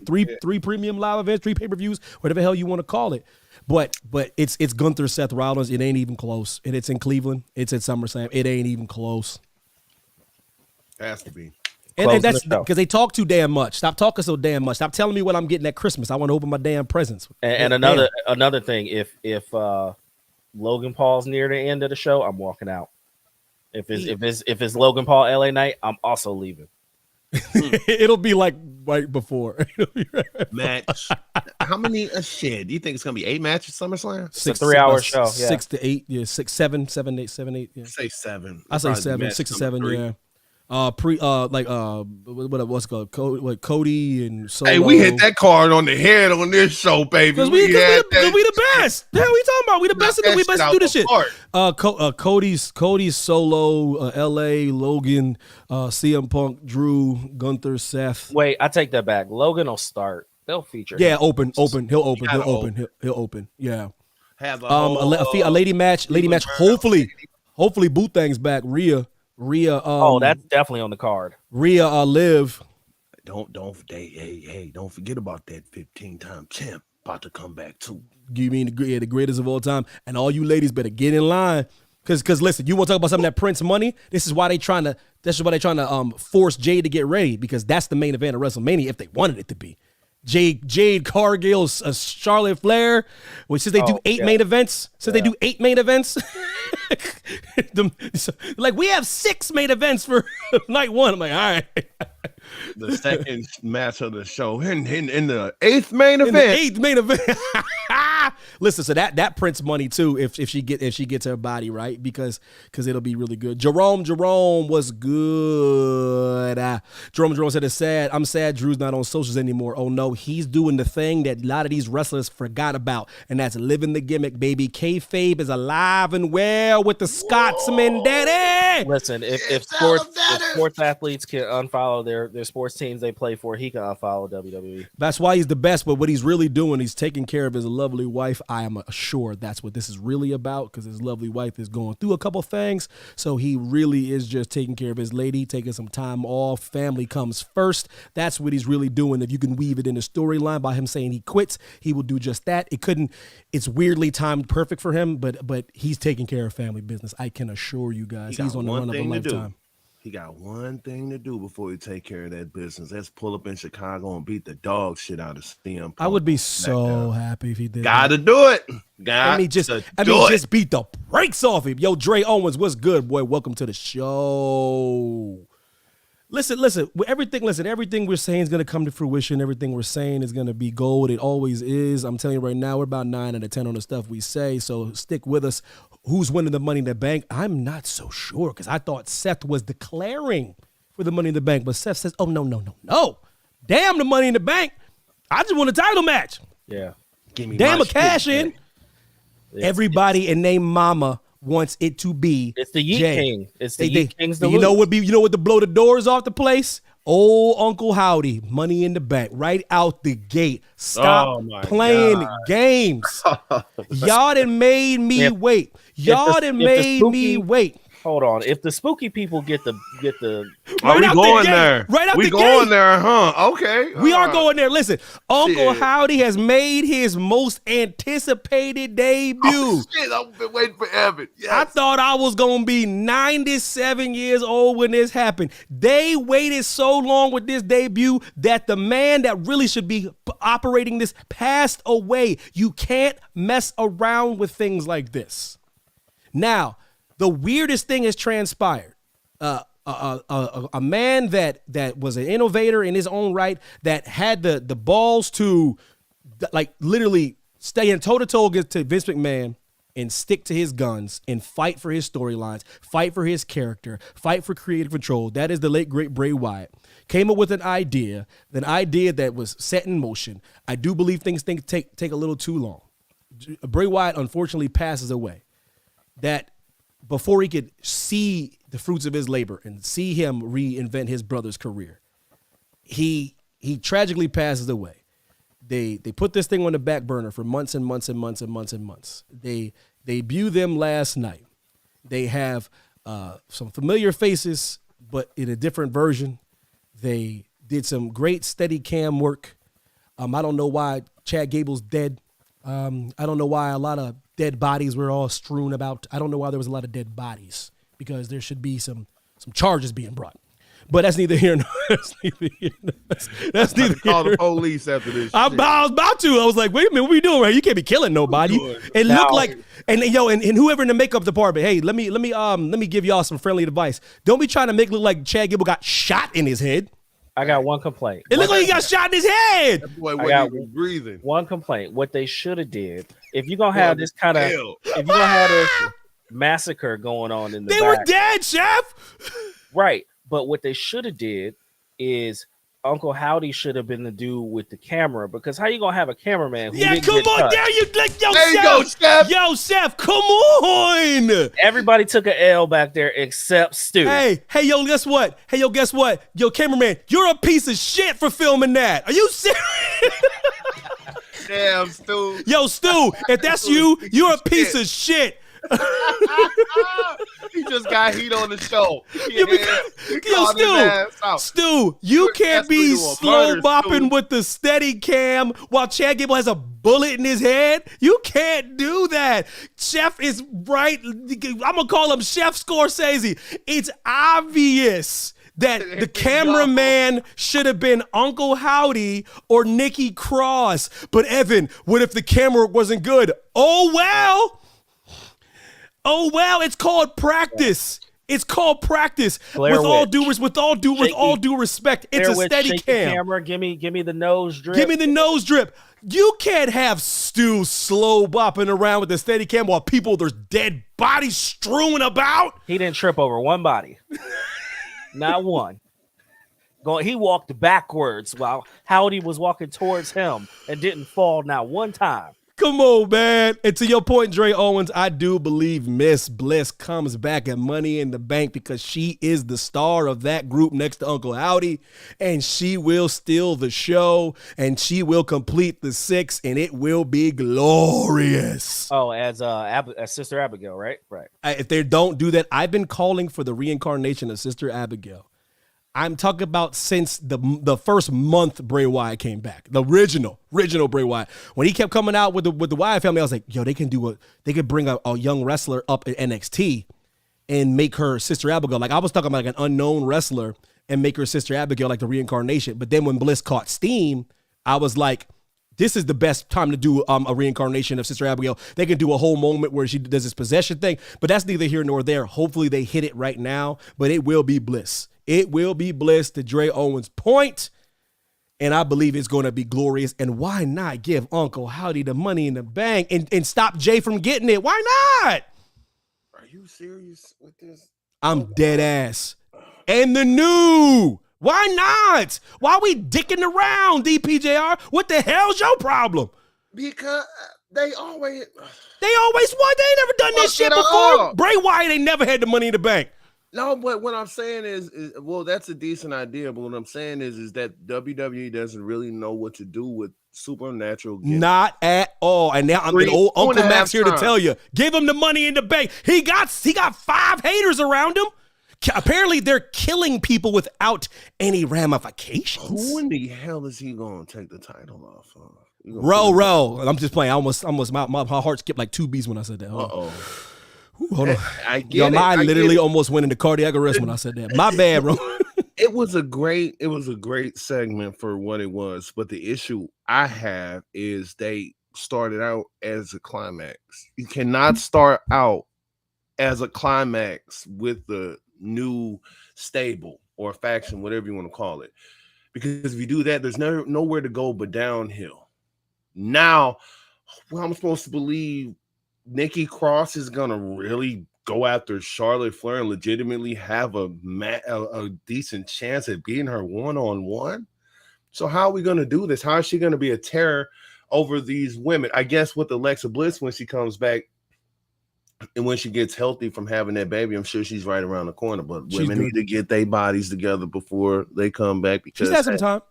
premium live events, 3 pay-per-views, whatever the hell you want to call it. But it's Gunther, Seth Rollins. It ain't even close. And it's in Cleveland. It's at SummerSlam. It ain't even close. Has to be. And that's the show. because they talk too damn much. Stop talking so damn much. Stop telling me what I'm getting at Christmas. I want to open my damn presents. And another thing, if Logan Paul's near the end of the show, I'm walking out. If it's Logan Paul LA Knight, I'm also leaving. It'll be like right before. Match. How many? Shit. Do you think it's gonna be 8 matches SummerSlam? It's a 3-hour show. Yeah. 6 to 8. Yeah, 6, 7, 7, 8, 7, 8. Yeah. Say 7. I say 7, 6 to 7. 3. Yeah. What's it called? Cody and Solo. Hey, we hit that card on the head on this show, baby. Because we the best. Hell, we talking about we the best. We best to do this shit. Cody's Solo, LA, Logan, CM Punk, Drew, Gunther, Seth. Wait, I take that back. Logan will start. They'll feature. Yeah, open. He'll open. Yeah. Have a lady match. Hopefully, Boot Thang's back. Rhea. That's definitely on the card. Rhea Liv. Don't forget about that 15-time champ about to come back too. You mean the greatest of all time? And all you ladies better get in line. Cause listen, you want to talk about something that prints money? This is why they trying to force Jade to get ready, because that's the main event of WrestleMania if they wanted it to be. Jade Cargill, Charlotte Flair. Since they do 8 main events, like we have 6 main events for night 1. I'm like, all right. The second match of the show in the 8th main event. Listen, so that prints money too if she gets her body right, because it'll be really good. Jerome was good. Jerome said it's sad. I'm sad Drew's not on socials anymore. Oh no, he's doing the thing that a lot of these wrestlers forgot about, and that's living the gimmick, baby. Kayfabe is alive and well with the Scotsman, daddy. Listen, if sports athletes can unfollow their sports teams they play for, he can unfollow WWE. That's why he's the best. But what he's really doing, he's taking care of his lovely wife. I am assured that's what this is really about, because his lovely wife is going through a couple things. So he really is just taking care of his lady, taking some time off. Family comes first. That's what he's really doing. If you can weave it in the storyline by him saying he quits, he will do just that. It's weirdly timed perfect for him, but he's taking care of family business. I can assure you guys. He's on the run of a lifetime. He got one thing to do before he take care of that business. Let's pull up in Chicago and beat the dog shit out of CM Punk. I would be so happy if he did. Gotta do it. Just beat the brakes off him. Yo, Dre Owens, what's good, boy? Welcome to the show. Listen. Everything we're saying is gonna come to fruition. Everything we're saying is gonna be gold. It always is. I'm telling you right now, we're about 9 out of 10 on the stuff we say. So stick with us. Who's winning the Money in the Bank? I'm not so sure, because I thought Seth was declaring for the Money in the Bank, but Seth says, "Oh no! Damn the Money in the Bank! I just want a title match. Yeah, give me damn a cash in." Everybody and their mama wants it to be. It's the Yeet King. It's the Yeet King's. You know what to blow the doors off the place? Old Uncle Howdy, Money in the Bank, right out the gate. Stop playing games. Y'all done made me wait. Hold on. If the spooky people get the Are we going there? Right out the gate. We going there, huh? Okay. We are going there. Listen, Uncle Howdy has made his most anticipated debut. Oh, shit, I've been waiting forever. Yes. I thought I was going to be 97 years old when this happened. They waited so long with this debut that the man that really should be operating this passed away. You can't mess around with things like this. Now, the weirdest thing has transpired. A man that was an innovator in his own right, that had the balls to like literally stay in toe-to-toe against Vince McMahon and stick to his guns and fight for his storylines, fight for his character, fight for creative control. That is the late, great Bray Wyatt. Came up with an idea that was set in motion. I do believe things take a little too long. Bray Wyatt unfortunately passes away. That before he could see the fruits of his labor and see him reinvent his brother's career, he tragically passes away. They put this thing on the back burner for months and months and months and months and months. They debuted them last night. They have some familiar faces, but in a different version. They did some great steady cam work. I don't know why Chad Gable's dead. I don't know why a lot of dead bodies were all strewn about. I don't know why there was a lot of dead bodies, because there should be some charges being brought. But that's neither here nor that's neither here. That's neither Call here. the police after this. I was about to. I was like, wait a minute, what are we doing right? You can't be killing nobody. It looked like, and whoever in the makeup department, hey, let me give y'all some friendly advice. Don't be trying to make it look like Chad Gable got shot in his head. I got one complaint. It looked like he got shot in his head. That boy wasn't even breathing. One complaint. What they should have did, if you're gonna have this kind of, if you're gonna have this massacre going on in the They back, were dead, Chef. right? But what they should have did is Uncle Howdy should have been the dude with the camera, because how you gonna have a cameraman? Who didn't Come get on, touched? there you like, yo, There you go, Chef. Yo, Chef, come on. Everybody took an L back there except Stu. Hey, yo, guess what? Yo, cameraman, you're a piece of shit for filming that. Are you serious? Damn, Stu. Yo, Stu, if that's you, you're a piece of shit. He just got heat on the show. Stu, you can't be slow bopping with the steady cam while Chad Gable has a bullet in his head. You can't do that. Chef is right. I'm gonna call him Chef Scorsese. It's obvious that the cameraman should have been Uncle Howdy or Nikki Cross. But Evan, what if the camera wasn't good? Oh well, it's called practice. It's called practice. With all due respect, it's a steady cam. Camera, give me the nose drip. Give me the nose drip. You can't have Stu slow bopping around with the steady cam while there's dead bodies strewn about. He didn't trip over one body. Not one. He walked backwards while Howdy was walking towards him and didn't fall not one time. Come on, man. And to your point, Dre Owens, I do believe Miss Bliss comes back at Money in the Bank because she is the star of that group next to Uncle Howdy, and she will steal the show, and she will complete the 6, and it will be glorious. Oh, as Sister Abigail, right? Right. If they don't do that, I've been calling for the reincarnation of Sister Abigail. I'm talking about since the first month Bray Wyatt came back, the original Bray Wyatt. When he kept coming out with the Wyatt family, I was like, yo, they could bring a young wrestler up at NXT and make her Sister Abigail. Like I was talking about like an unknown wrestler and make her Sister Abigail, like the reincarnation. But then when Bliss caught steam, I was like, this is the best time to do a reincarnation of Sister Abigail. They can do a whole moment where she does this possession thing, but that's neither here nor there. Hopefully they hit it right now, but it will be Bliss. It will be Bliss to Dre Owens' point, and I believe it's going to be glorious. And why not give Uncle Howdy the Money in the Bank and stop Jay from getting it? Why not? Are you serious with this? I'm dead ass. And the new. Why not? Why we dicking around, DPJR? What the hell's your problem? Because they always won. They ain't never done this shit before. Bray Wyatt ain't never had the Money in the Bank. No, but what I'm saying is well, that's a decent idea. But what I'm saying is that WWE doesn't really know what to do with supernatural gifts. Not at all. And now I'm old Uncle Max here to tell you, give him the Money in the Bank. He got 5 haters around him. Apparently, they're killing people without any ramifications. Who in the hell is he going to take the title off of? Row. I'm just playing. I almost my heart skipped like 2 beats when I said that. Hold on. I get it. I literally almost went into cardiac arrest when I said that. My bad, bro. It was a great segment for what it was. But the issue I have is they started out as a climax. You cannot start out as a climax with the new stable or faction, whatever you want to call it. Because if you do that, there's nowhere to go but downhill. Now, well, I'm supposed to believe Nikki Cross is gonna really go after Charlotte Flair and legitimately have a decent chance at beating her one-on-one. So how are we gonna do this? How is she gonna be a terror over these women? I guess with Alexa Bliss when she comes back and when she gets healthy from having that baby, I'm sure she's right around the corner. But women need to get their bodies together before they come back because she's had some time.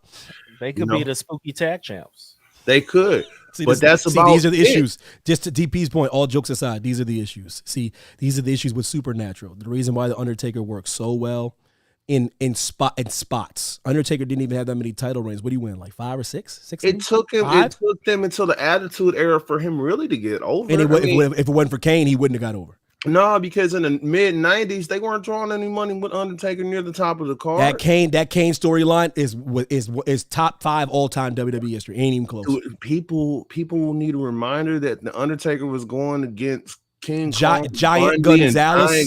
They could be the spooky tag champs. They could. These are the issues. Just to DP's point, all jokes aside, these are the issues. See, these are the issues with Supernatural. The reason why the Undertaker works so well in spots. Undertaker didn't even have that many title reigns. What do you win? Like 5 or 6? It took them until the Attitude Era for him really to get over. And if it wasn't for Kane, he wouldn't have got over. No, because in the mid 90s, they weren't drawing any money with Undertaker near the top of the card. That Kane storyline is top 5 all-time WWE history. Ain't even close. Dude, people need a reminder that the Undertaker was going against King Kong, Giant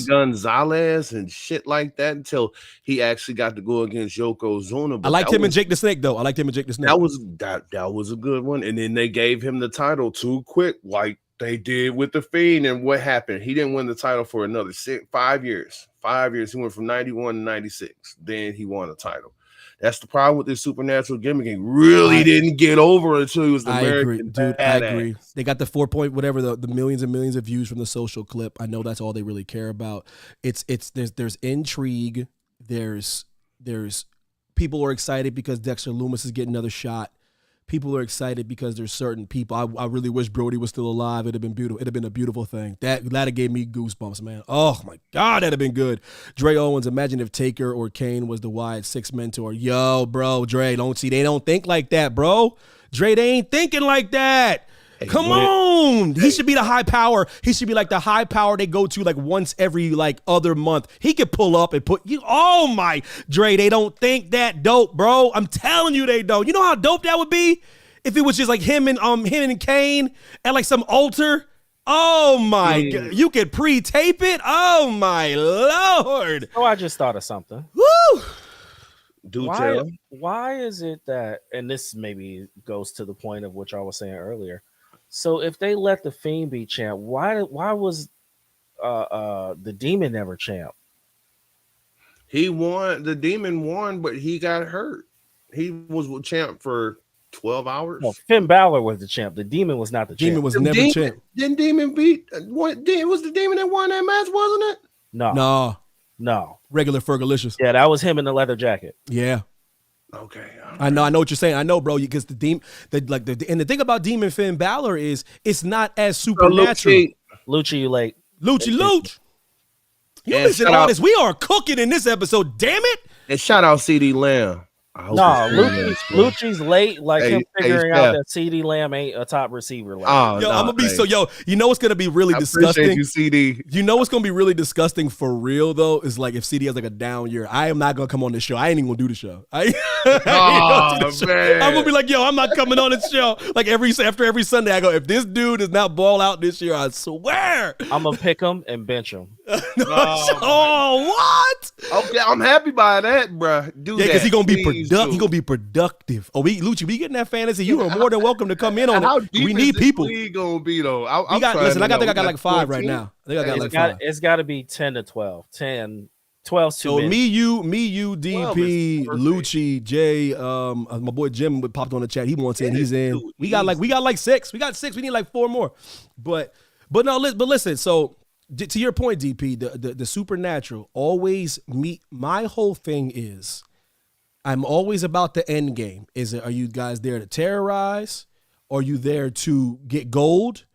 Gonzalez and shit like that until he actually got to go against Yokozuna. I liked him and Jake the Snake, though. That was a good one. And then they gave him the title too quick, like they did with the Fiend. And what happened? He didn't win the title for another 5 years. 5 years. He went from 91 to 96. Then he won the title. That's the problem with this supernatural gimmick. He really didn't get over until he was the American badass. I agree. They got the 4 point whatever the millions and millions of views from the social clip. I know that's all they really care about. There's intrigue. There's people are excited because Dexter Lumis is getting another shot. People are excited because there's certain people. I really wish Brody was still alive. It'd have been beautiful. It'd have been a beautiful thing. That gave me goosebumps, man. Oh my God, that'd have been good. Dre Owens, imagine if Taker or Kane was the Wyatt Six mentor. Yo, bro, Dre, they don't think like that, bro. Dre, they ain't thinking like that. Hey, come on. He should be the high power. He should be like the high power they go to like once every like other month. He could pull up and put you. Oh my, Dre, they don't think that dope, bro. I'm telling you they don't. You know how dope that would be if it was just like him and Kane at like some altar. Oh my God. You could pre-tape it. Oh my Lord. Oh, I just thought of something. Woo. Why is it that, and this maybe goes to the point of what y'all was saying earlier. So if they let the Fiend be champ, why was the Demon never champ? He won. The Demon won, but he got hurt. He was champ for 12 hours. No, Finn Balor was the champ. The Demon was not the champ. Demon was never champ. Didn't Demon beat? It was the Demon that won that match, wasn't it? No. Regular Fergalicious. Yeah, that was him in the leather jacket. Yeah. Okay. I know what you're saying. I know, bro, because the Demon, and the thing about Demon Finn Balor is it's not as supernatural. Lucci, you late. Lucci. You listen to all this. We are cooking in this episode, damn it. And shout out CD Lamb. Lucci's late, like him figuring out that CD Lamb ain't a top receiver. I'm gonna be you know what's gonna be really disgusting? You, CD. You know what's gonna be really disgusting for real though is like if CD has like a down year. I am not gonna come on this show. I ain't even gonna do the show. I'm gonna be like, yo, I'm not coming on this show. Like after every Sunday, I go, if this dude does not ball out this year, I swear I'm gonna pick him and bench him. What? Okay, I'm happy by that, bro. Because he's gonna be productive. He's gonna be productive. Oh, Lucci, we getting that fantasy. You are more than welcome to come in on it. We need people. Gonna be though. I think I got like 5 right now. I think I got like 5. It's got to be 10 to 12. 10, 12's too many. So me, you, DP, Lucci, Jay, my boy Jim popped on the chat. He wants in. He's in. We got like 6. We got 6. We need like 4 more. But listen. So to your point, DP, the supernatural always meet. My whole thing is, I'm always about the end game. Are you guys there to terrorize? Are you there to get gold?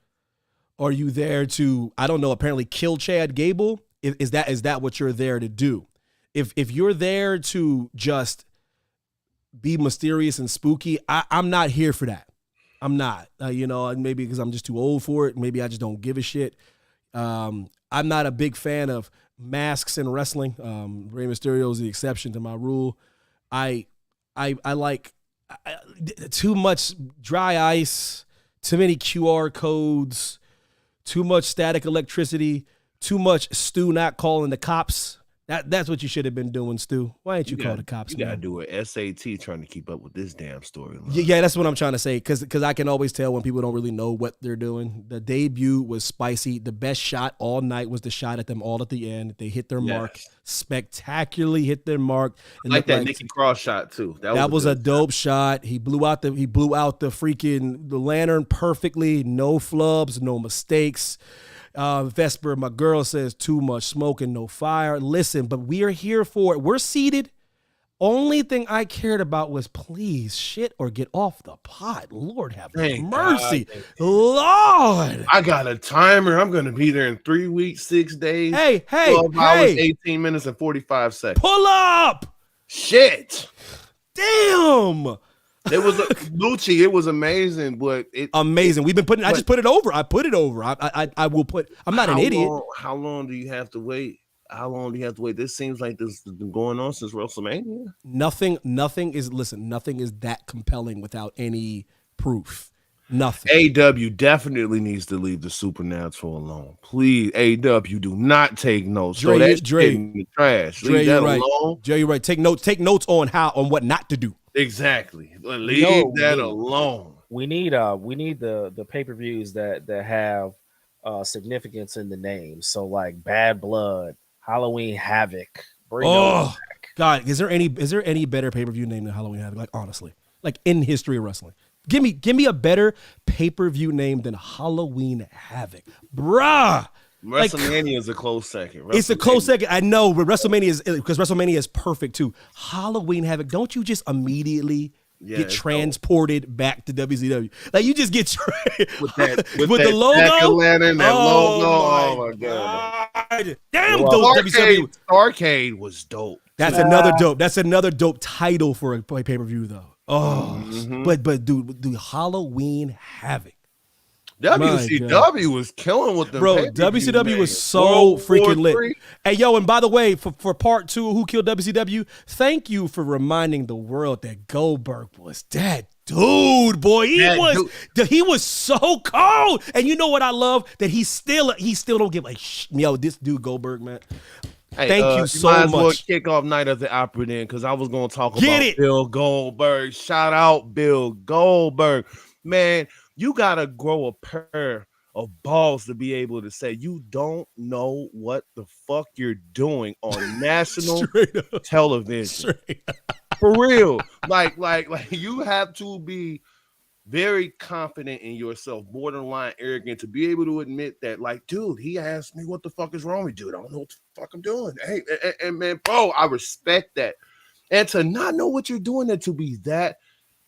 Are you there to, I don't know, apparently kill Chad Gable? Is that what you're there to do? If you're there to just be mysterious and spooky, I'm not here for that. I'm not. Maybe because I'm just too old for it. Maybe I just don't give a shit. I'm not a big fan of masks in wrestling. Rey Mysterio is the exception to my rule. I like too much dry ice, too many QR codes, too much static electricity, too much Stu not calling the cops. That's what you should have been doing, Stu. Why ain't you call the cops? You gotta do an SAT trying to keep up with this damn story. Yeah, that's what I'm trying to say. Because I can always tell when people don't really know what they're doing. The debut was spicy. The best shot all night was the shot at them all at the end. They hit their mark, spectacularly hit their mark. And like that Nikki Cross shot too. That was a dope shot. He blew out the freaking the lantern perfectly. No flubs, no mistakes. Vesper, my girl, says too much smoke and no fire. Listen, but we are here for it. We're seated. Only thing I cared about was please shit or get off the pot. Lord have mercy. Lord. I got a timer. I'm going to be there in 3 weeks, 6 days. Hey. 12 hours, 18 minutes, and 45 seconds. Pull up. Shit. Damn. It was Lucci. It was amazing, but amazing. We've been putting. I just put it over. I put it over. I will put. I'm not an idiot. How long do you have to wait? How long do you have to wait? This seems like this has been going on since WrestleMania. Nothing is that compelling without any proof. Nothing. AW definitely needs to leave the Supernatural alone. Please, AW, do not take notes. Dre, so that's Dre, in the trash. Dre, Leave that right. alone. Dre, you're right. Take notes on what not to do. Exactly. Leave that alone. We need the pay-per-views that have significance in the name. So like Bad Blood, Halloween Havoc. God, is there any better pay-per-view name than Halloween Havoc? Like honestly, like in history of wrestling. Give me a better pay-per-view name than Halloween Havoc. Bruh. WrestleMania is a close second. It's a close second. I know, but WrestleMania is perfect too. Halloween Havoc, don't you just immediately get transported back to WCW? Like you just get with the logo, jack-o'-lantern, that logo. Oh my god! Damn, WCW Arcade was dope. That's another dope title for a pay-per-view though. But dude, Halloween Havoc. WCW was killing with them. Bro, WCW was so freaking lit. Hey, yo, and by the way, for part 2, Who Killed WCW? Thank you for reminding the world that Goldberg was that dude, boy. He was so cold. And you know what I love? That he still don't give yo, this dude Goldberg, man. Hey, thank you so might as much. well kick off Night of the Opera then, because I was going to talk about Bill Goldberg. Shout out Bill Goldberg. Man, you got to grow a pair of balls to be able to say you don't know what the fuck you're doing on national television. For real. Like you have to be very confident in yourself, borderline arrogant, to be able to admit that, like, dude, he asked me what the fuck is wrong with you. I don't know what the fuck I'm doing. Hey, and man, bro, I respect that. And to not know what you're doing and to be that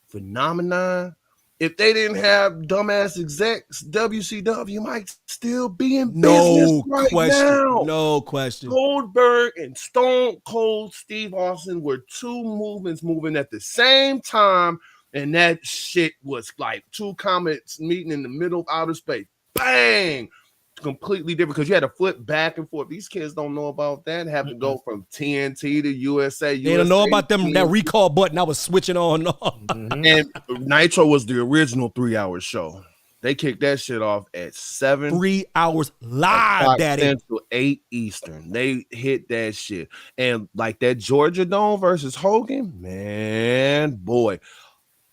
phenomenon, if they didn't have dumbass execs, WCW might still be in business right now. No question. Goldberg and Stone Cold Steve Austin were two movements moving at the same time. And that shit was like two comets meeting in the middle of outer space. Bang! Completely different because you had to flip back and forth. These kids don't know about that. Have to go from TNT to USA. They don't know about them. That recall button I was switching on and off. And Nitro was the original 3-hour show. They kicked that shit off at 7. 3 hours live, daddy. Central, 8 Eastern. They hit that shit. And like that Georgia Dome versus Hogan, man, boy.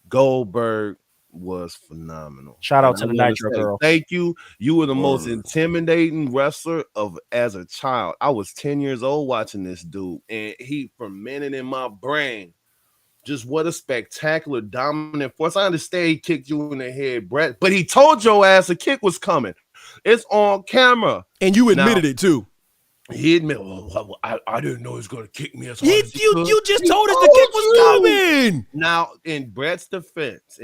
Goldberg was phenomenal. Shout out to the Nitro girl. Thank you. You were the most intimidating wrestler as a child. I was 10 years old watching this dude, and he fermented in my brain. Just what a spectacular, dominant force. I understand he kicked you in the head, Brett, but he told your ass a kick was coming. It's on camera. And you admitted it too. He admitted, I didn't know he was going to kick me as hard as you just told us the kick was coming. Now, in Brett's defense,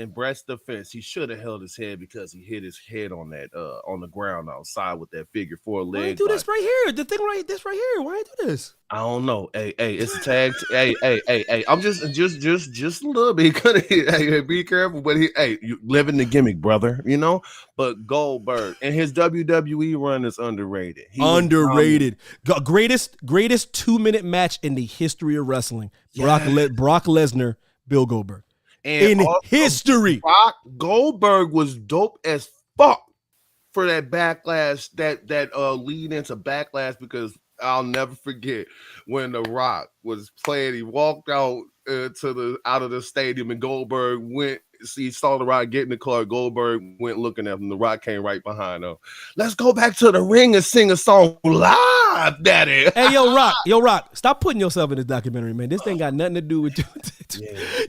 he should have held his head because he hit his head on that on the ground outside with that figure 4 leg. Why do this right here? The thing this right here. Why do this? I don't know. Hey, it's a tag. Hey. I'm just a little bit. Hey, be careful. But you living the gimmick, brother. You know. But Goldberg and his WWE run is underrated. Underrated. Greatest 2-minute match in the history of wrestling. Brock Lesnar, Bill Goldberg. And in history. Brock Goldberg was dope as fuck for that backlash, that lead into backlash, because I'll never forget when The Rock was playing. He walked out out of the stadium, and Goldberg went. He saw The Rock get in the car. Goldberg went looking at him. The Rock came right behind him. Let's go back to the ring and sing a song live, daddy. Hey, yo, Rock, stop putting yourself in this documentary, man. This thing got nothing to do with you.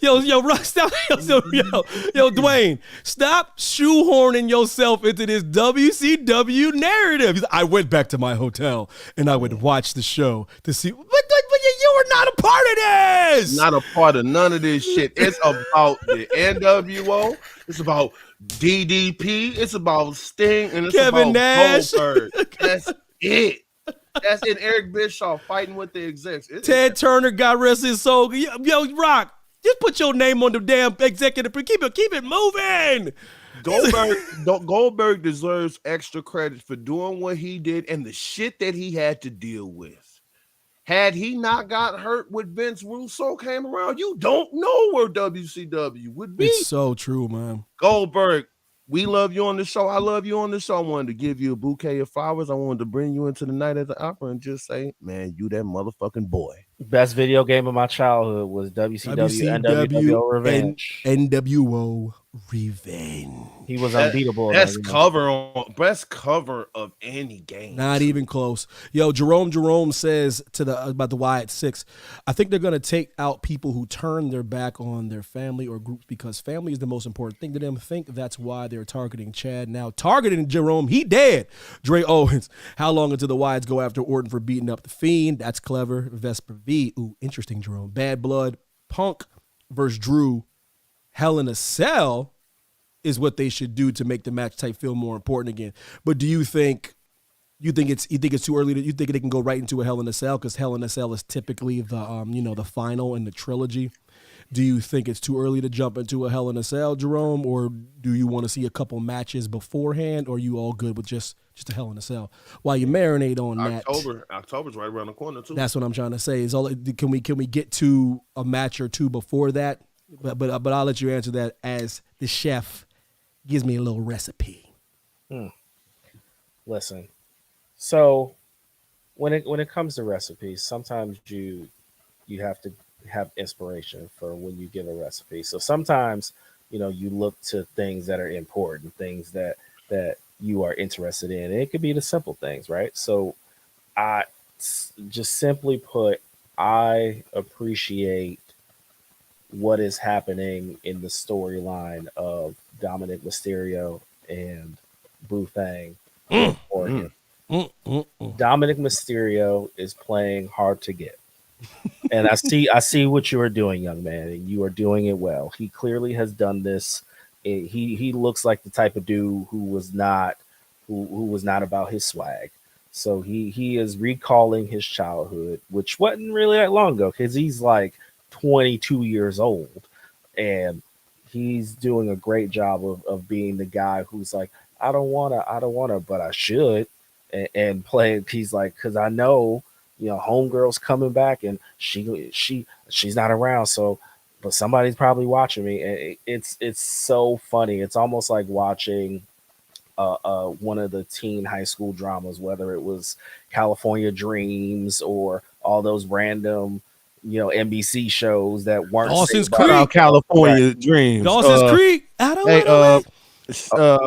Yo, Rock, stop. Yo, Dwayne, stop shoehorning yourself into this WCW narrative. I went back to my hotel and I would watch the show to see. But you were not a part of this. Not a part of none of this shit. It's about the NWO. It's about DDP. It's about Sting. And it's Kevin about Nash. Goldberg. That's it. That's it. Eric Bischoff fighting with the execs. Ted Turner, God rest his soul. Yo, Rock, Just put your name on the damn executive. Keep it moving. Goldberg deserves extra credit for doing what he did and the shit that he had to deal with. Had he not got hurt when Vince Russo came around, you don't know where WCW would be. It's so true, man. Goldberg, we love you on the show. I love you on the show. I wanted to give you a bouquet of flowers. I wanted to bring you into the night at the opera and just say, man, you that motherfucking boy. Best video game of my childhood was WCW and NWO Revenge. NWO Revenge. He was unbeatable. Best cover of any game. Not even close. Yo, Jerome says about the Wyatt Six. I think they're gonna take out people who turn their back on their family or groups because family is the most important thing to them. Think that's why they're targeting Chad now. Targeting Jerome, he dead. Dre Owens. How long until the Wyatts go after Orton for beating up the Fiend? That's clever. Vesper V. Ooh, interesting, Jerome. Bad Blood. Punk versus Drew. Hell in a Cell is what they should do to make the match type feel more important again. But do you think it's too early? You think they can go right into a Hell in a Cell because Hell in a Cell is typically the the final in the trilogy? Do you think it's too early to jump into a Hell in a Cell, Jerome, or do you want to see a couple matches beforehand, or are you all good with just a Hell in a Cell while you marinate on that? October's right around the corner too. That's what I'm trying to say. Can we get to a match or two before that? But I'll let you answer that as the chef gives me a little recipe. Listen, so when it comes to recipes, sometimes you have to have inspiration for when you give a recipe. So sometimes you look to things that are important, things that you are interested in. And it could be the simple things, right? So I just simply put, I appreciate what is happening in the storyline of Dominic Mysterio and Boo Thang in Oregon. Dominic Mysterio is playing hard to get. And I see what you are doing, young man, and you are doing it well. He clearly has done this. He looks like the type of dude who was not about his swag. So he is recalling his childhood, which wasn't really that long ago, because he's like 22 years old, and he's doing a great job of being the guy who's like, I don't wanna, but I should, and playing. He's like, because I know, homegirl's coming back, and she's not around, so, but somebody's probably watching me, and it's so funny. It's almost like watching one of the teen high school dramas, whether it was California Dreams or all those random NBC shows that weren't Dawson's Creek, California Dreams, Dawson's Creek. I don't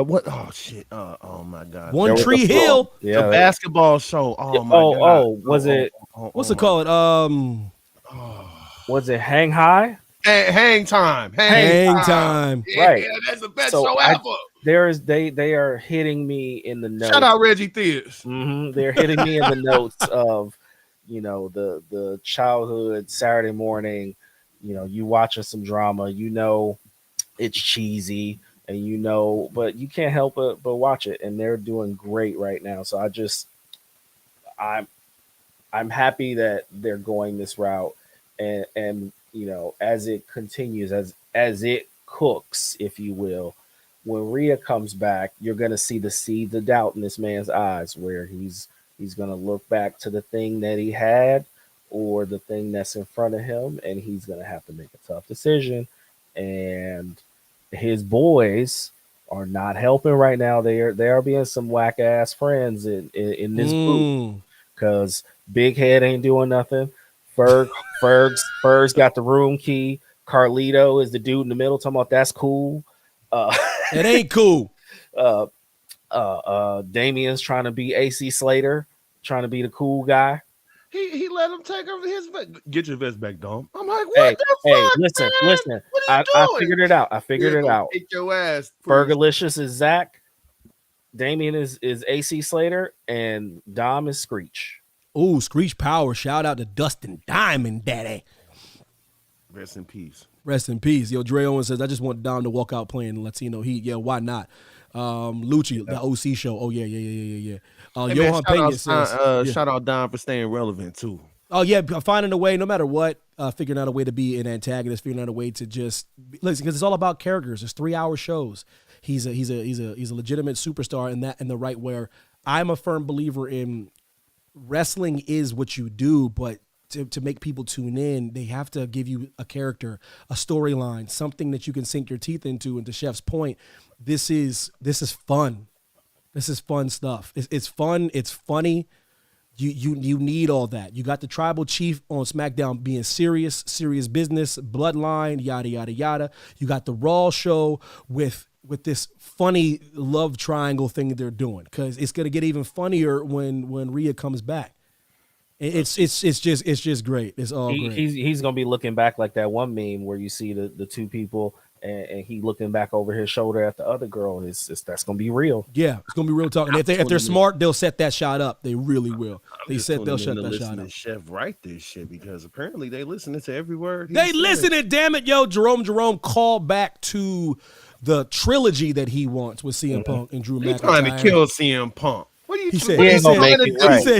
what? Oh shit! Oh my God! One Tree Hill, the basketball show. Oh my God! Was it? What's it called? Was it Hang High? Hang Time. Yeah, right. That's the best show ever. They are hitting me in the notes. Shout out Reggie Theus. They're hitting me in the notes of the childhood Saturday morning. You watching some drama. It's cheesy, and but you can't help but watch it. And they're doing great right now. So I'm happy that they're going this route, and as it continues, as it cooks, if you will, when Rhea comes back, you're going to see the seeds of doubt in this man's eyes, where he's going to look back to the thing that he had or the thing that's in front of him, and he's going to have to make a tough decision. And his boys are not helping right now. They are being some whack ass friends in this group, because Big Head ain't doing nothing. Ferg's got the room key. Carlito is the dude in the middle talking about that's cool. It ain't cool. Damian's trying to be AC Slater, trying to be the cool guy. He let him take over his vest. Get your vest back, Dom. I'm like, what the fuck? Listen. What are you I doing? figured it out. Kick your ass. Fergalicious is Zach. Damian is AC Slater, and Dom is Screech. Ooh, Screech Power. Shout out to Dustin Diamond, daddy. Rest in peace. Rest in peace. Yo, Dre Owens says, I just want Dom to walk out playing Latino Heat. Yeah, why not? Lucci, the OC show. Oh, yeah. Hey, Johan man, Pena says, shout out Dom for staying relevant, too. Oh yeah, finding a way, no matter what, figuring out a way to be an antagonist, figuring out a way to just listen, because it's all about characters. It's 3-hour shows. He's a legitimate superstar in the right where I'm a firm believer in wrestling is what you do, but to make people tune in, they have to give you a character, a storyline, something that you can sink your teeth into. And to Chef's point, this is fun. This is fun stuff. It's fun. It's funny. You need all that. You got the tribal chief on SmackDown being serious business, bloodline, yada, yada, yada. You got the Raw show with this funny love triangle thing that they're doing, because it's going to get even funnier when Rhea comes back. It's just great. It's all great. He's going to be looking back like that one meme where you see the two people and he looking back over his shoulder at the other girl. That's going to be real. Yeah, it's going to be real talk. And if they're smart, they'll set that shot up. They really will. They'll shut that shot up. Chef write this shit, because apparently they listening to every word. They listening, damn it, yo. Jerome called back to the trilogy that he wants with CM Punk and Drew McIntyre. He's trying to kill CM Punk. What are you he trying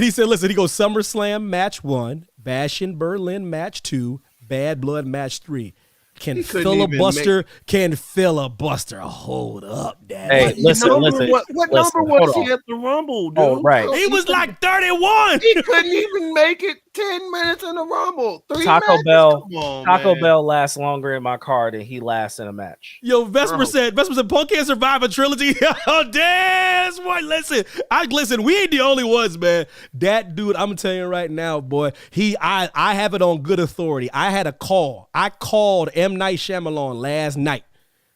He said, listen, he goes SummerSlam match 1, Bash in Berlin match 2, Bad Blood match 3. Can filibuster hold up, Dad? Hey, listen. What number was he at the Rumble, dude? Oh, right. He was like 31. He couldn't even make it 10 minutes in the Rumble. Taco Bell lasts longer in my car than he lasts in a match. Yo, Vesper said Punk can't survive a trilogy. Oh, damn, boy. Listen, we ain't the only ones, man. That dude, I'm telling you right now, boy, I have it on good authority. I had a call. I called M. Night Shyamalan last night.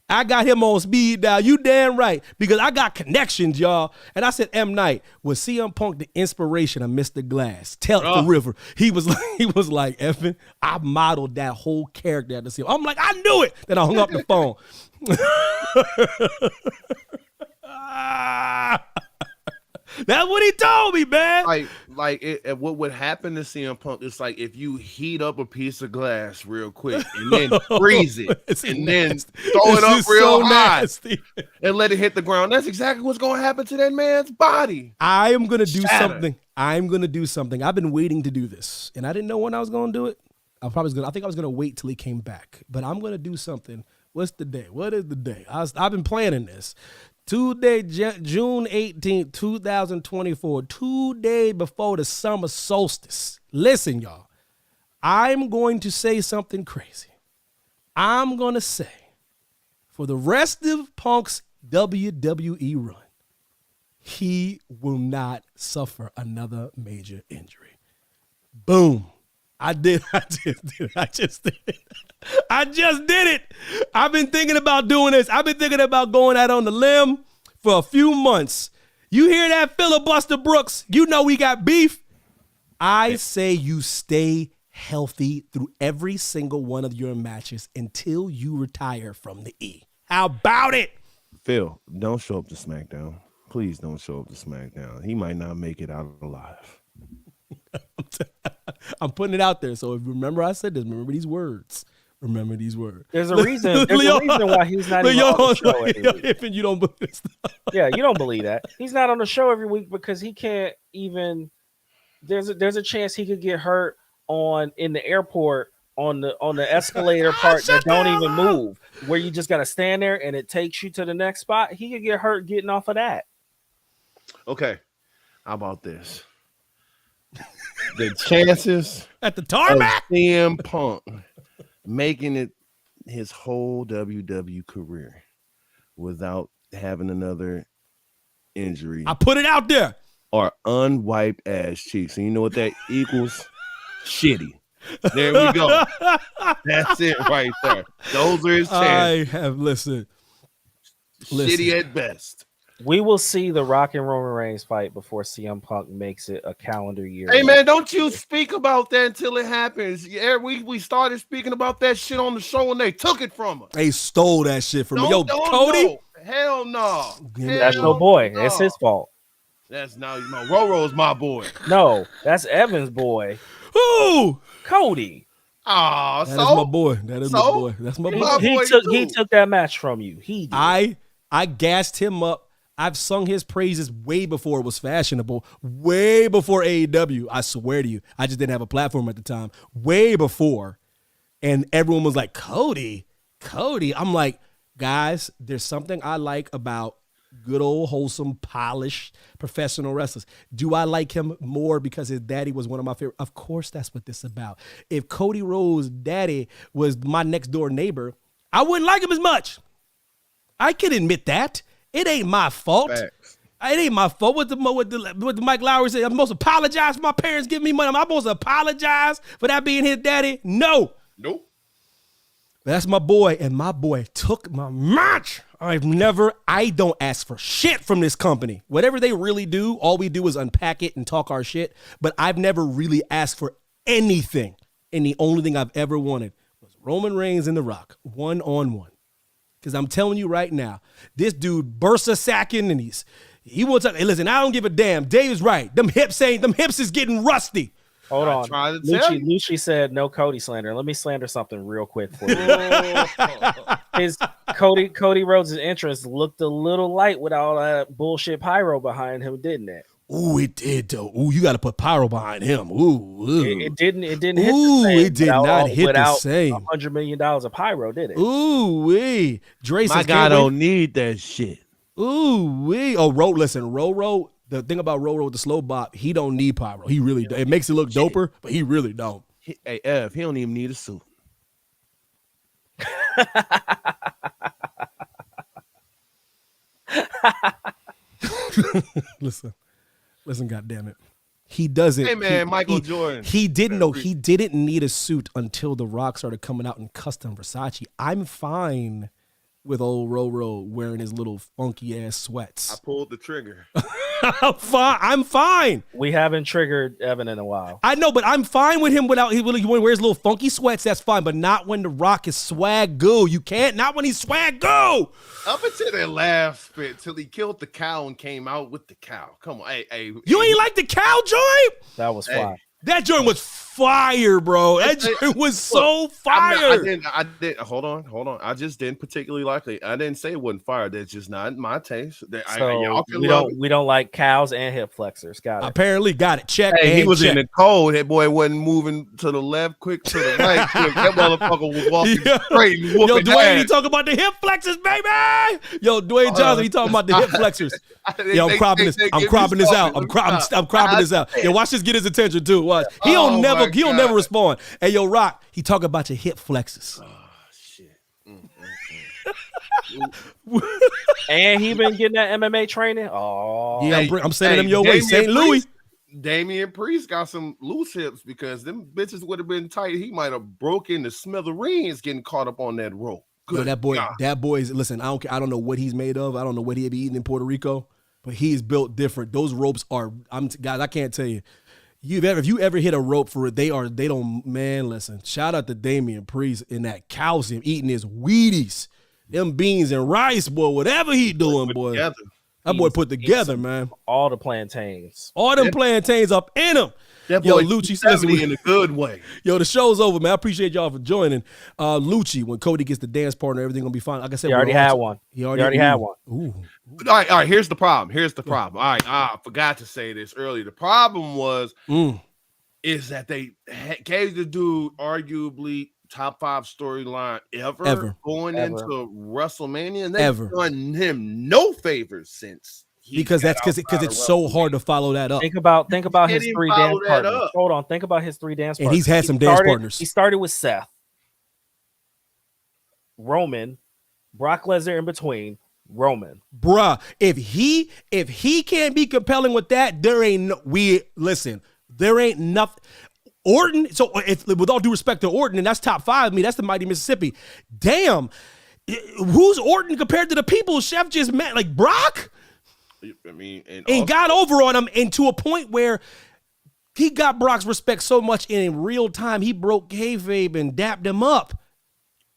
I got him on speed dial. You damn right, because I got connections, y'all. And I said, M. Night, was CM Punk the inspiration of Mr. Glass? Tell the river. He was like, effing, I modeled that whole character at the CM. I'm like, I knew it. Then I hung up the phone. That's what he told me, man. What would happen to CM Punk is like if you heat up a piece of glass real quick and then freeze it and then throw it up real high and let it hit the ground. That's exactly what's going to happen to that man's body. I am going to do something. I've been waiting to do this, and I didn't know when I was going to do it. I think I was going to wait till he came back, but I'm going to do something. What's the day? What is the day? I've been planning this. Tuesday, June 18th, 2024, 2 days before the summer solstice. Listen, y'all, I'm going to say something crazy. I'm going to say, for the rest of Punk's WWE run, he will not suffer another major injury. Boom. I just did it. I've been thinking about doing this. I've been thinking about going out on the limb for a few months. You hear that, Filibuster Brooks? You know we got beef. I say you stay healthy through every single one of your matches until you retire from the E. How about it? Phil, don't show up to SmackDown. Please don't show up to SmackDown. He might not make it out alive. I'm putting it out there. So if remember I said this, remember these words. There's a reason. There's a reason why he's not even on the show every week. If you don't believe this. Yeah, you don't believe that. He's not on the show every week because he can't even. There's a chance he could get hurt in the airport on the escalator part that don't even move, where you just got to stand there and it takes you to the next spot. He could get hurt getting off of that. Okay, how about this? The chances at the tarmac of CM Punk making it his whole WWE career without having another injury. I put it out there. Are unwiped ass cheeks. And you know what that equals? Shitty. There we go. That's it right there. Those are his chances. I have listened. Shitty at best. We will see the Rock and Roman Reigns fight before CM Punk makes it a calendar year. Hey, man, don't you speak about that until it happens. Yeah, we started speaking about that shit on the show and they took it from us. They stole that shit from me. Yo, Cody? No. Hell no. That's no boy. No. It's his fault. That's now, Roro's my boy. No, that's Evan's boy. Who? Cody. Oh, that is my boy. That is my boy. That's my boy. He took that match from you. He did. I gassed him up. I've sung his praises way before it was fashionable, way before AEW. I swear to you. I just didn't have a platform at the time. Way before. And everyone was like, Cody. I'm like, guys, there's something I like about good old, wholesome, polished professional wrestlers. Do I like him more because his daddy was one of my favorite? Of course, that's what this is about. If Cody Rhodes' daddy was my next door neighbor, I wouldn't like him as much. I can admit that. It ain't my fault. Facts. It ain't my fault. What the Mike Lowry said, I'm supposed to apologize for my parents giving me money. I'm supposed to apologize for that being his daddy? No. Nope. That's my boy, and my boy took my match. I don't ask for shit from this company. Whatever they really do, all we do is unpack it and talk our shit, but I've never really asked for anything, and the only thing I've ever wanted was Roman Reigns and The Rock, one-on-one. Because I'm telling you right now, this dude bursts a sacking, and he wants to, hey, listen, I don't give a damn. Dave is right. Them hips is getting rusty. Hold on. Lucci said no Cody slander. Let me slander something real quick for you. His Cody Rhodes' entrance looked a little light with all that bullshit pyro behind him, didn't it? Ooh, it did though. Ooh, you got to put pyro behind him. Ooh. It didn't hit the same. It did not hit the same. $100 million of pyro, did it? Ooh, wee. Dre says, my guy don't need that shit. Ooh, wee. Oh, listen, Ro. The thing about Ro with the slow bop, he don't need pyro. He really it makes it look doper, but he really don't. Hey, F, he don't even need a suit. Listen, goddamn it. He doesn't. Hey man, Michael Jordan. He didn't know he didn't need a suit until The Rock started coming out in custom Versace. I'm fine with old Ro wearing his little funky ass sweats. I pulled the trigger. I'm fine. We haven't triggered Evan in a while. I know, but I'm fine with him without he wears little funky sweats. That's fine, but not when The Rock is swag go. You can't. Not when he's swag go. Up until that last bit, till he killed the cow and came out with the cow. Come on, hey. You ain't like the cow joint? That was fine. That joint was fire, bro. That joint was so fire. I didn't. Hold on. I just didn't particularly like it. I didn't say it wasn't fire. That's just not my taste. We don't like cows and hip flexors. Got it. Apparently, got it. Check. Hey, he was check. in the cold. That boy wasn't moving to the left, quick to the right. That motherfucker was walking straight. And Yo, Dwayne, he talking about the hip flexors, baby. Yo, Dwayne Johnson, he talking about the hip flexors. Yo, I'm cropping this. I'm cropping this out. I'm cropping this out. Yo, watch this get his attention too. Watch. He'll never respond. Hey, yo, Rock, he talking about your hip flexors. Oh shit. And he been getting that MMA training. Oh, yeah, I'm sending him your way, St. Louis. Damian Priest got some loose hips because them bitches would have been tight. He might have broken the smithereens getting caught up on that rope. Yo, that boy's listen. I don't know what he's made of. I don't know what he'd be eating in Puerto Rico, but he's built different. Those ropes are. Guys, I can't tell you. If you ever hit a rope for it, they don't, man, listen, shout out to Damian Priest in that calcium, eating his Wheaties, them beans and rice, boy, whatever he doing, boy. Together. That boy put together, man. All the plantains. All them plantains up in him. That boy, Lucci says in a good way. Yo, the show's over, man. I appreciate y'all for joining. Lucci, when Cody gets the dance partner, everything gonna be fine. Like I said, he already had one. He already had one. Ooh. All right. Here's the problem. All right. I forgot to say this earlier. The problem was is that they gave the dude arguably top 5 storyline ever going into WrestleMania, and they've done him no favors since. Because it's so hard to follow that up. Think about his 3 dance partners. Hold on. Think about his 3 dance partners. And he's had some dance partners. He started with Seth, Roman, Brock Lesnar in between, Roman. Bruh, if he can't be compelling with that, there ain't nothing. Orton, so if with all due respect to Orton, and that's top 5, I mean, that's the mighty Mississippi. Damn. Who's Orton compared to the people Chef just met? Like Brock? I mean, and got over on him, and to a point where he got Brock's respect so much in real time, he broke kayfabe and dapped him up.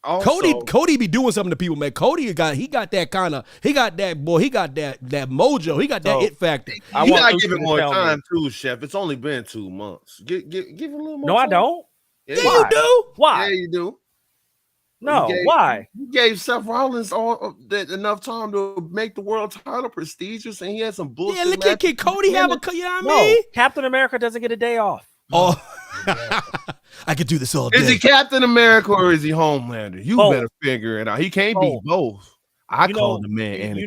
Also, Cody be doing something to people, man. Cody he got that mojo, he got that it factor. You gotta give it more time too, Chef. It's only been 2 months. Give it a little more. No, time. I don't. Yeah, you do. Why? Yeah, you do. No, why? You gave Seth Rollins enough time to make the world title prestigious, and he had some bullshit. Yeah, look at Kid Cody have a, you know what I mean? Captain America doesn't get a day off. Oh, I could do this all day. Is he Captain America or is he Homelander? You Both. better figure it out. He can't be both. I call the man.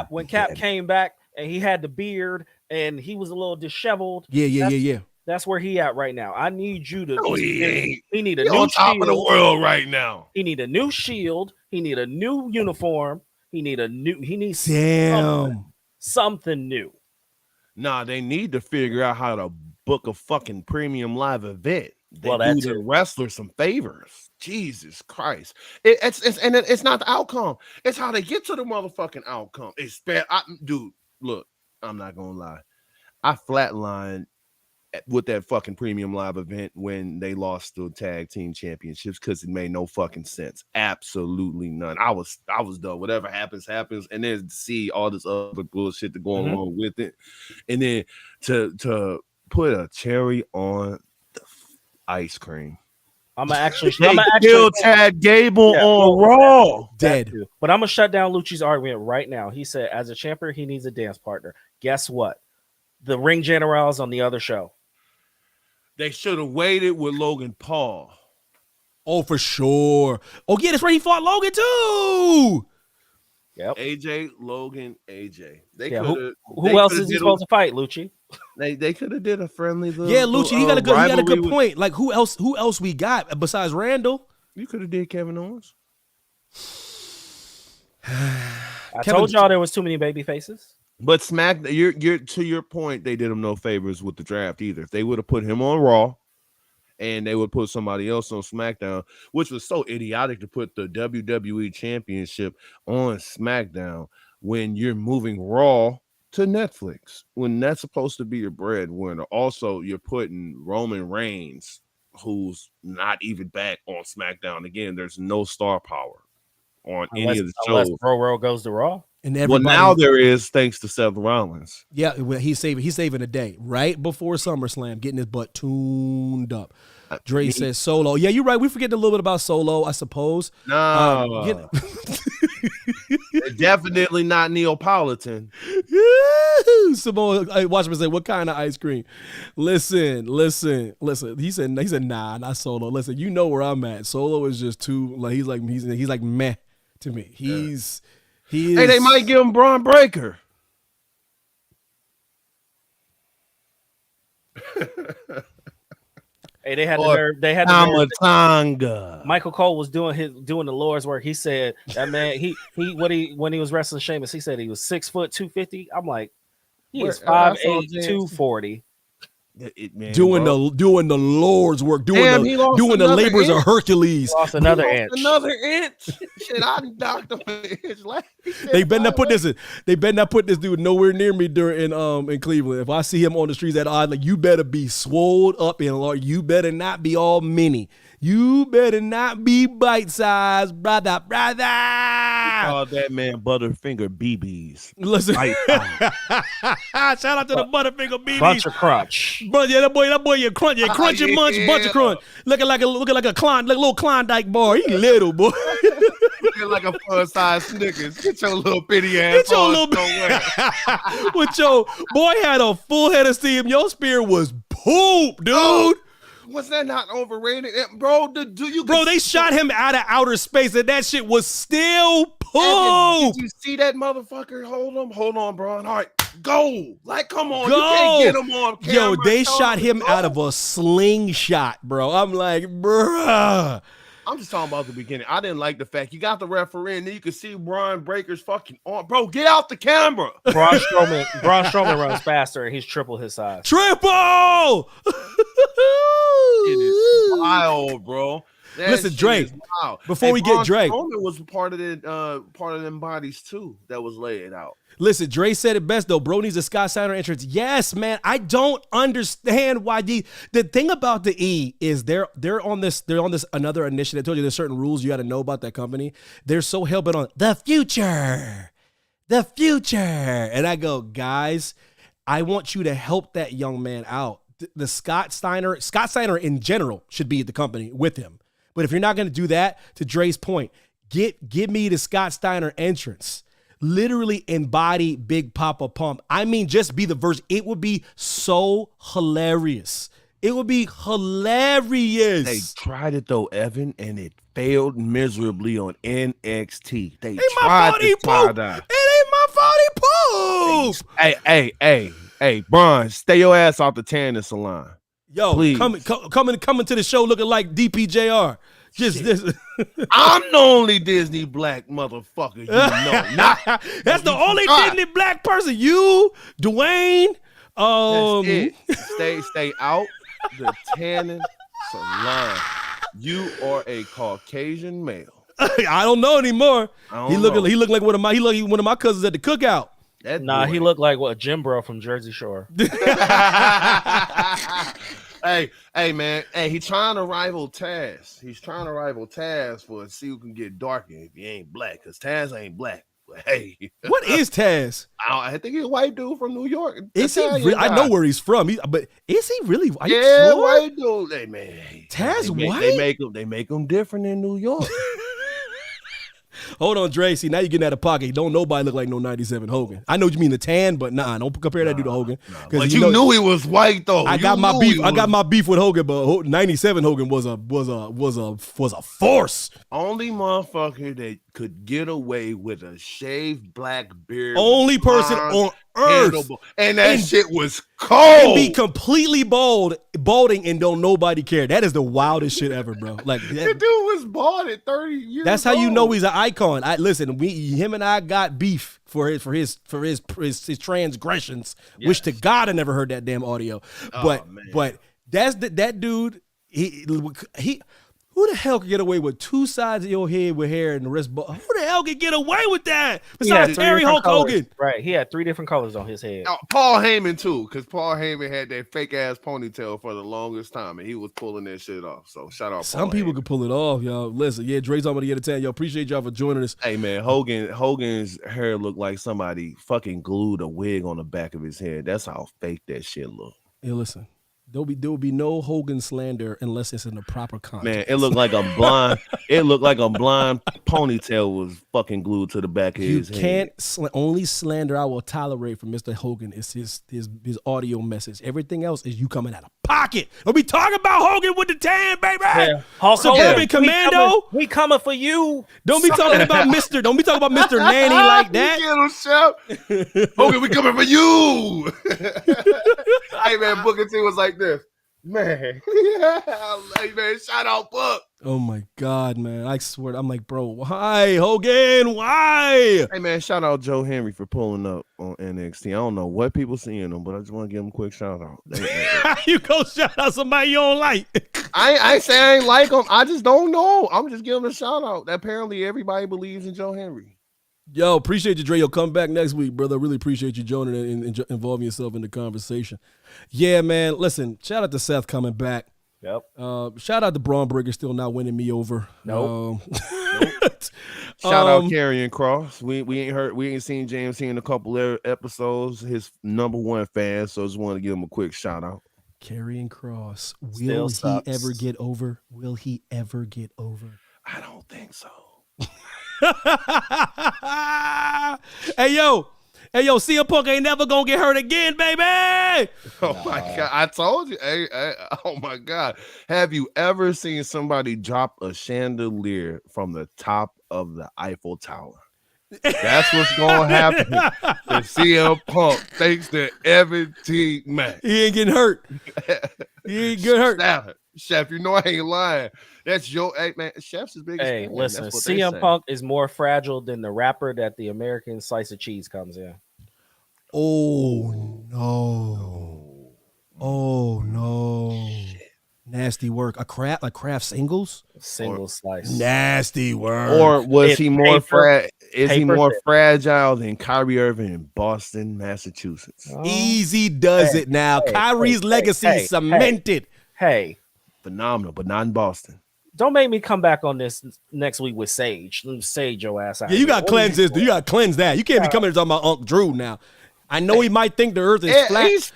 When Cap came back and he had the beard and he was a little disheveled. Yeah. That's where he at right now. I need you to. No, he ain't. He need a He new on top shield. of the world right now. He need a new shield. He need a new uniform. He needs something new. Nah, they need to figure out how to book a fucking premium live event. They Well, do the wrestler some favors. Jesus Christ. It's not the outcome. It's how they get to the motherfucking outcome. It's bad. Dude, look, I'm not gonna lie. I flatlined with that fucking premium live event when they lost the tag team championships because it made no fucking sense. Absolutely none. I was done. Whatever happens, and then see all this other bullshit to go along with it, and then to put a cherry on the ice cream. I'm gonna actually kill Chad Gable on Raw. Dead. But I'm gonna shut down Lucci's argument right now. He said, as a champion, he needs a dance partner. Guess what? The Ring Generals on the other show. They should have waited with Logan Paul. Oh, for sure. Oh, yeah, that's right. He fought Logan too. Yep. AJ, Logan, AJ. Who else is he supposed to fight, Lucci? They could have did a friendly little. Yeah, Lucci, he got a good point. Like who else we got besides Randall? You could have did Kevin Owens. I told y'all there was too many baby faces. But you're to your point, they did him no favors with the draft either. If they would have put him on Raw and they would put somebody else on SmackDown, which was so idiotic to put the WWE Championship on SmackDown when you're moving Raw to Netflix, when that's supposed to be your breadwinner. Also, you're putting Roman Reigns, who's not even back, on SmackDown. Again, there's no star power on any of the shows. Unless Bro goes to Raw. And well, now there is, thanks to Seth Rollins. Yeah, well, he's saving a day right before SummerSlam, getting his butt tuned up. Dre says Solo. Yeah, you're right. We forget a little bit about Solo, I suppose. No, definitely not Neapolitan. Samoa, watch me say, what kind of ice cream? Listen. He said, nah, not Solo. Listen, you know where I'm at. Solo is just too like he's like meh to me. He is. Hey, they might give him Braun Breaker. Hey, they had the nerve. They had the nerve. Michael Cole was doing the Lord's work. He said that man. When he was wrestling Sheamus, he said he was 6 foot 250. I'm like, he is 5'8", 240. Doing the Lord's work, doing the labors of Hercules. Lost another inch. Shit, I knocked him an inch. They better not put this in. They better not put this dude nowhere near me in Cleveland. If I see him on the streets at odd, like, you better be swolled up in Lord. You better not be all mini. You better not be bite-sized, brother. Call that man Butterfinger BBs. Listen, shout out to the Butterfinger BBs. Bunch of crunch. Bro, yeah, that boy, you crunch, bunch of crunch. Looking like a little Klondike bar. He little boy. Looking like a fun-sized Snickers. Get your little bitty ass on. With your boy had a full head of steam. Your spear was poop, dude. Oh. Was that not overrated, bro? They shot him out of outer space, and that shit was still poop. Evan, did you see that motherfucker? Hold on, bro. All right, go. Like, come on, you can't get him on camera. Yo, they shot him out of a slingshot, bro. I'm like, bruh. I'm just talking about the beginning. I didn't like the fact you got the referee and then you could see Braun Breaker's fucking arm. Bro, get out the camera. Braun Strowman runs faster and he's triple his size. Triple! It is wild, bro. Listen, Drake, before we get Drake. Strowman was part of them bodies too that was laid out. Listen, Dre said it best though. Bro needs a Scott Steiner entrance. Yes, man. I don't understand why the thing about the E is they're on this another initiative. I told you there's certain rules you got to know about that company. They're so hell bent on the future. And I go, guys, I want you to help that young man out. The Scott Steiner in general should be at the company with him. But if you're not going to do that, to Dre's point, give me the Scott Steiner entrance. Literally embody Big Papa Pump. I mean, just be the verse. It would be so hilarious. It would be hilarious. They tried it though, Evan, and it failed miserably on NXT. They Ain't tried my to fault he tie down. poop. It ain't my fault he poop. Hey, Bron, stay your ass off the tanning salon. Yo, Please. coming to the show looking like DPJR. Just this. I'm the only Disney black motherfucker you know. That's the only Disney black person. You, Dwayne. That's it. Stay out the tanning salon. You are a Caucasian male. I don't know anymore. He look like one of my cousins at the cookout. He looked like a Jim Bro from Jersey Shore. Hey, man. Hey, he's trying to rival Taz. He's trying to rival Taz for see who can get darker if he ain't black, because Taz ain't black. But hey, what is Taz? I think he's a white dude from New York. Is he? I know where he's from. But is he really? Are you yeah, sure? white dude. Hey, man. Taz white? They make them different in New York. Hold on, Dre. See, now you're getting out of pocket. Don't nobody look like no 97 Hogan. I know what you mean the tan, but don't compare that dude to Hogan. But you knew he was white though. I got my beef with Hogan, but 97 Hogan was a force. Only motherfucker that could get away with a shaved black beard. Only person on earth. And that shit was cold. And be completely balding and don't nobody care. That is the wildest shit ever, bro. Like the dude was bald at 30 years. That's how you know he's an icon. Him and I got beef for his transgressions. Yes. Wish to God I never heard that damn audio. But that's that dude. He who the hell could get away with two sides of your head with hair and the rest? Who the hell could get away with that? Besides Terry Hulk Hogan. Right. He had 3 different colors on his head. Paul Heyman, too, because Paul Heyman had that fake-ass ponytail for the longest time, and he was pulling that shit off. So, shout out Some Paul people Heyman. could pull it off, y'all. Listen, Dre's on the end of town. Yo, appreciate y'all for joining us. Hey, man, Hogan's hair looked like somebody fucking glued a wig on the back of his head. That's how fake that shit looked. Hey, listen. There will be no Hogan slander unless it's in the proper context. Man, it looked like a blind ponytail was fucking glued to the back of his head. Only slander I will tolerate from Mr. Hogan is his audio message. Everything else is you coming out of pocket. Don't be talking about Hogan with the tan, baby. Yeah. Hulk Suburban Hogan, Commando. We coming for you. Don't be talking about Mr. Nanny like that. Get him, Chef. Hogan, we coming for you. Hey, man, Booker T was like this. Man. Hey, man, shout out Book. Oh, my God, man. I swear. I'm like, bro, why, Hogan? Why? Hey, man, shout out Joe Henry for pulling up on NXT. I don't know what people seeing him, but I just want to give him a quick shout out. You go shout out somebody you don't like. I say I ain't like him. I just don't know. I'm just giving him a shout out. Apparently, everybody believes in Joe Henry. Yo, appreciate you, Dre. You'll come back next week, brother. Really appreciate you joining and involving yourself in the conversation. Yeah, man. Listen, shout out to Seth coming back. Yep. Shout out to Braun Breaker still not winning me over. Nope. Shout out Karrion Kross. We ain't seen James here in a couple episodes. His #1 fan, so I just want to give him a quick shout out. Karrion Kross. Will he ever get over? Will he ever get over? I don't think so. Hey yo, CM Punk ain't never gonna get hurt again, baby. Oh my God, I told you. Hey, oh my God, have you ever seen somebody drop a chandelier from the top of the Eiffel Tower? That's what's gonna happen to CM Punk thanks to Evan T. Mack. He ain't getting hurt. He ain't getting hurt. Now, Chef, you know I ain't lying. That's your man. Chef's his biggest fan. Listen, CM Punk is more fragile than the wrapper that the American slice of cheese comes in. Oh no! Oh no! Shit. Nasty work. A craft singles? Single slice. Nasty work. Or was he more fragile than Kyrie Irving in Boston, Massachusetts? Easy does it now. Kyrie's legacy cemented. Hey. Phenomenal, but not in Boston. Don't make me come back on this next week with Sage. Let me sage your ass out. Yeah, you got to cleanse this. You got to cleanse that. You can't be coming here talking about Uncle Drew now. I know he might think the earth is flat. He's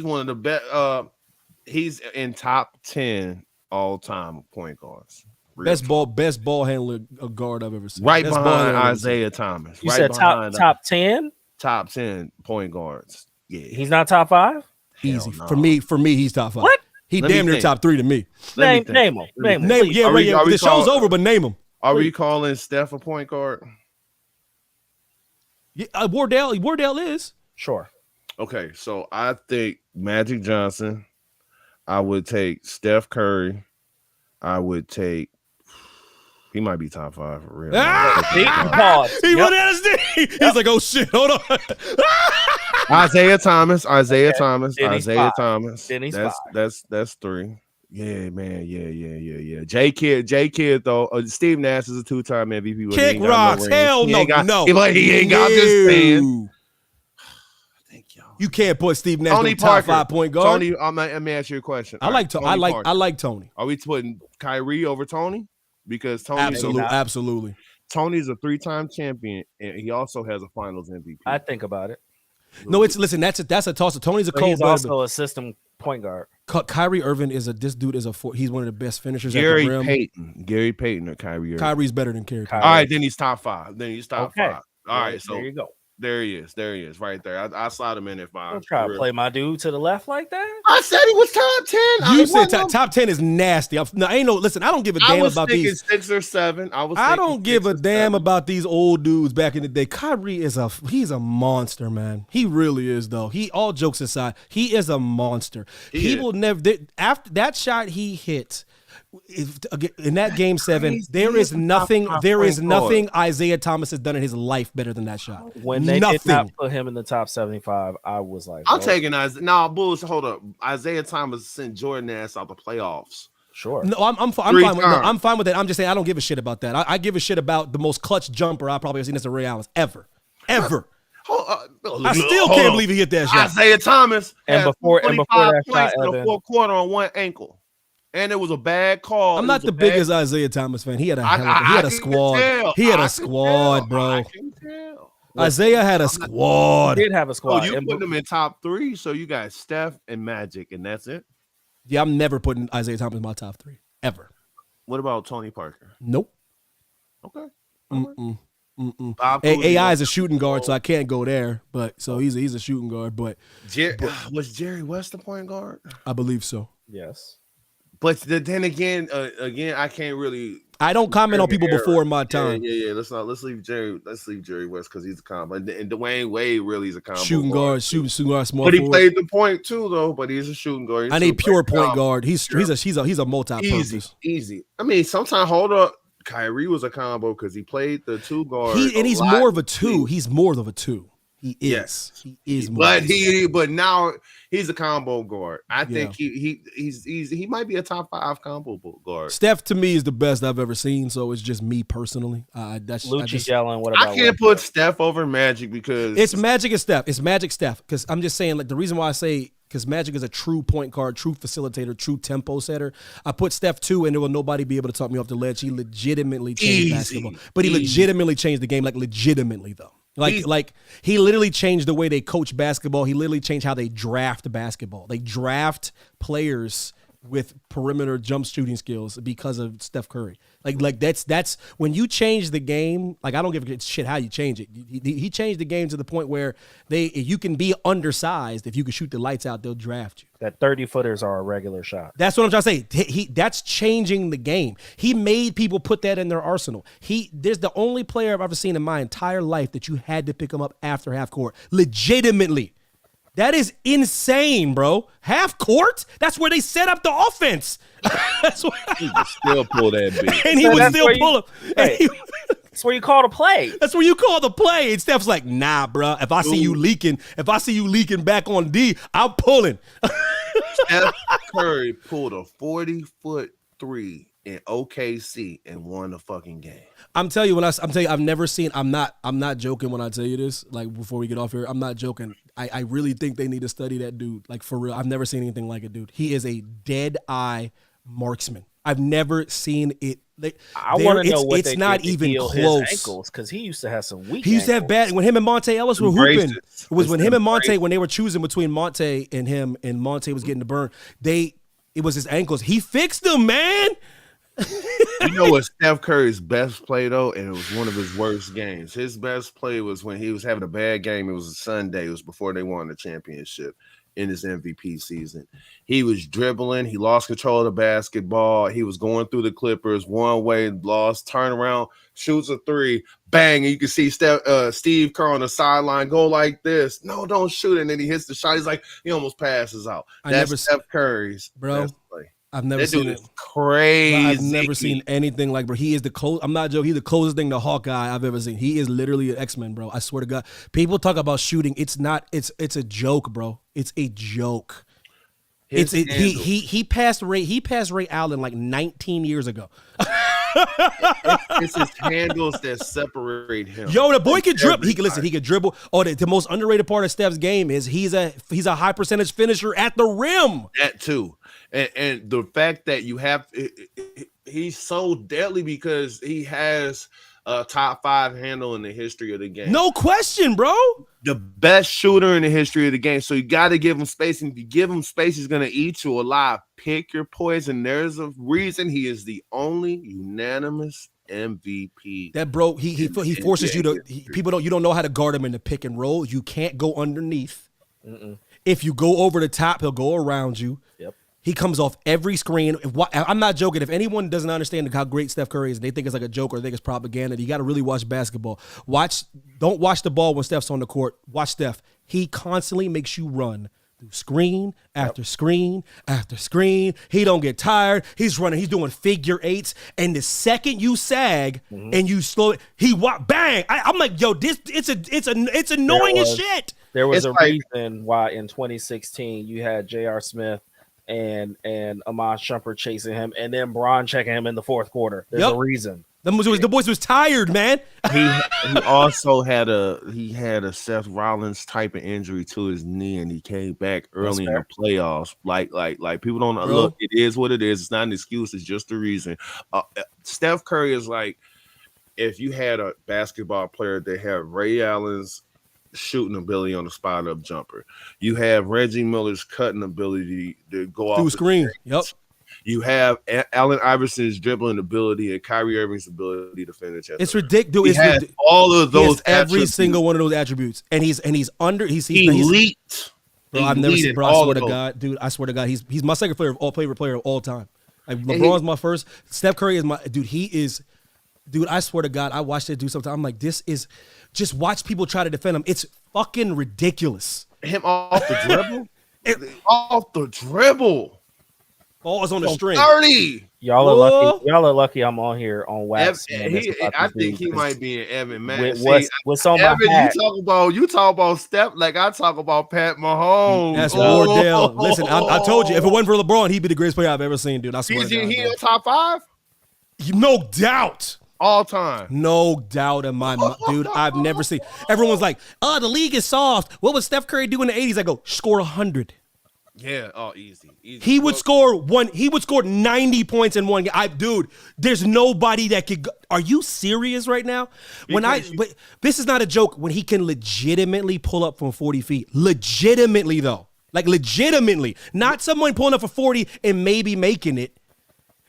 one of the best. He's in top 10 all-time point guards. Best ball handler guard I've ever seen. Right Best behind Isaiah Thomas. You right said behind top 10? Top 10 point guards. Yeah. He's not top 5? Easy. No. For me, he's top 5. What? He Let me damn near think. top 3 to me. Name him. Name him. Name, yeah, Are right. we- Yeah. are we The show's call- over, but name him. Are we calling Steph a point guard? Yeah, Wardell is. Sure. Okay, so I think Magic Johnson. I would take Steph Curry. I would take. He might be top 5 for real. Pause. He went out his knee. He's like, oh shit, hold on. Isaiah Thomas. Then he's 5. Then he's 5. That's 3. Yeah, man. Yeah. J Kid though. Steve Nash is a 2-time MVP. but he Kick ain't got rocks. rings. Hell He no. ain't got- No. He ain't got this fan. Thank y'all. You can't put Steve Nash Tony in the top Parker. 5 point guard. Tony, let me ask you a question. I like Tony I Parker. like Tony. Are we putting Kyrie over Tony? Because Absolutely. Tony's a 3-time champion, and he also has a Finals MVP. I think about it. No, listen. That's a toss. Tony's a But cold he's blooded. also a system point guard. Kyrie Irving he's one of the best finishers Gary at the rim. Payton or Kyrie Irving. Kyrie's better than Kyrie. Kyrie. All right, then he's top 5. Okay. All right, so there you go. there he is, right there. I slide him in at 5. Don't try to play my dude to the left like that. I said he was top 10. You said top 10 is nasty. Listen, I don't give a I damn was about thinking these. 6 or 7. I don't give a damn about these old dudes back in the day. Kyrie he's a monster, man. He really is, though. All jokes aside, he is a monster. He will never, after that shot he hit, in that game 7, there is nothing Isaiah Thomas has done in his life better than that shot. When they did not put him in the top 75, I was like, I'm taking Isaiah. Nah, bulls. Hold up. Isaiah Thomas sent Jordan ass out the playoffs. Sure. No, I'm fine with that. I'm just saying I don't give a shit about that. I give a shit about the most clutch jumper I probably have seen as a Ray Allen ever. I still can't believe he hit that shot. Isaiah Thomas And had before 25 that shot, points in the Evan. fourth quarter on one ankle, and it was a bad call. I'm not the biggest Isaiah Thomas fan. He had a squad. He had a squad, bro. I can tell. Isaiah had a squad. He did have a Oh, squad. you And put them in top 3, so you got Steph and Magic, and that's it. Yeah, I'm never putting Isaiah Thomas in my top 3 ever. What about Tony Parker? Nope. Okay. Bob AI is a shooting guard, so I can't go there. But so he's a shooting guard, but was Jerry West the point guard? I believe so. Yes. But then again, I can't really. I don't comment on people before my time. Yeah. Let's leave Jerry West because he's a combo, and Dwayne Wade really is a combo. Shooting guard, small. But he forward. played the point too, though. But he's a shooting guard. I need pure point guard. He's a multi-purpose. Easy. I mean, sometimes hold up. Kyrie was a combo because he played the 2 guard. He's more of a 2. He's more of a 2. He is. Yes. He is more. But now he's a combo guard. I think he might be a top 5 combo guard. Steph to me is the best I've ever seen. So it's just me personally. Lucci yelling. What about? I can't put Steph over Magic because it's Magic and Steph. It's Magic Steph because I'm just saying like the reason why I say because Magic is a true point guard, true facilitator, true tempo setter. I put Steph 2 and there will nobody be able to talk me off the ledge. He legitimately changed basketball, but he legitimately changed the game. Like legitimately though. Like he literally changed the way they coach basketball. He literally changed how they draft basketball. They draft players with perimeter jump shooting skills because of Steph Curry. Like that's when you change the game. Like I don't give a shit how you change it. He changed the game to the point where you can be undersized. If you can shoot the lights out, they'll draft you. That 30-footers are a regular shot. That's what I'm trying to say. That's changing the game. He made people put that in their arsenal. There's the only player I've ever seen in my entire life that you had to pick him up after half court. Legitimately. That is insane, bro. Half court? That's where they set up the offense. That's what he would still pull that bitch. And he would still pull him. That's where you call the play. That's where you call the play. And Steph's like, nah, bro. If I see you leaking back on D, I'm pulling. Steph Curry pulled a 40-foot 3 in OKC and won the fucking game. I'm telling you, I've never seen. I'm not joking when I tell you this. Like before we get off here, I'm not joking. I really think they need to study that dude. Like for real, I've never seen anything like it, dude. He is a dead eye marksman. I've never seen it. I want to know what it's not even close. His ankles because he used to have some weak. He used to have bad when him and Monte Ellis were hooping. It was when him and Monte, when they were choosing between Monte and him, and Monte was getting the burn. it was his ankles. He fixed them, man. You know what Steph Curry's best play though, and it was one of his worst games. His best play was when he was having a bad game. It was a Sunday. It was before they won the championship in his MVP season. He was dribbling. He lost control of the basketball. He was going through the Clippers one way, lost, turn around, shoots a three, bang, and you can see Steve Kerr on the sideline go like this. No, don't shoot it. And then he hits the shot. He's like, he almost passes out. That's Steph Curry's best play. I've never seen it. Crazy. I've never seen anything like, bro. He is the close. I'm not joking. He's the closest thing to Hawkeye I've ever seen. He is literally an X-Men, bro. I swear to God. People talk about shooting. It's not. It's a joke, bro. It's a joke. He passed Ray Allen like 19 years ago. It's his handles that separate him. Yo, the boy can dribble. He can dribble. Oh, the most underrated part of Steph's game is he's a high percentage finisher at the rim. That too. And the fact that you have, he's so deadly because he has a top 5 handle in the history of the game. No question, bro. The best shooter in the history of the game. So you got to give him space. And if you give him space, he's going to eat you alive. Pick your poison. There's a reason he is the only unanimous MVP. That bro, he forces you to. You don't know how to guard him in the pick and roll. You can't go underneath. If you go over the top, he'll go around you. Yep. He comes off every screen. I'm not joking. If anyone doesn't understand how great Steph Curry is, they think it's like a joke or they think it's propaganda. You got to really watch basketball. Don't watch the ball when Steph's on the court. Watch Steph. He constantly makes you run through screen after screen after screen. He don't get tired. He's running. He's doing figure eights. And the second you sag and you slow it, bang. I'm like, yo, it's annoying as shit. There was reason why in 2016 you had J.R. Smith and Amon Shumpert chasing him, and then Bron checking him in the fourth quarter. There's a reason. The boys was tired, man. He also had a Seth Rollins type of injury to his knee, and he came back early in the playoffs. Like people don't look. It is what it is. It's not an excuse. It's just a reason. Steph Curry is like if you had a basketball player that had Ray Allen's shooting ability on the spot up jumper. You have Reggie Miller's cutting ability to go off through screen. Yep. You have Allen Iverson's dribbling ability and Kyrie Irving's ability to finish. It's ridiculous. He has all of those. Every single one of those attributes, and he's elite. Bro, I've never seen. Bro, I swear to God, dude. I swear to God, he's my second favorite player of all time. Like LeBron's my first. Steph Curry is my dude. He is. Dude, I swear to God, I watched it do something. I'm like, this is just watch people try to defend him. It's fucking ridiculous. Him off the dribble? Off the dribble. Ball is on the string. 30. Y'all are lucky. Y'all are lucky I'm on here on wax. I think he might be an Evan Mack. What's on Evan, my hat? You talk about Steph like I talk about Pat Mahomes. That's Wardell. Listen, I told you, if it wasn't for LeBron, he'd be the greatest player I've ever seen, dude. I swear to God. He in top 5? No doubt. All time. No doubt in my mind. Dude, I've never seen. Everyone's like, the league is soft. What would Steph Curry do in the 80s? I go, score 100. Yeah, easy. He would score 90 points in one game. Dude, there's nobody that could go. Are you serious right now? But this is not a joke. When he can legitimately pull up from 40 feet. Legitimately, though. Like, legitimately. Not someone pulling up for 40 and maybe making it.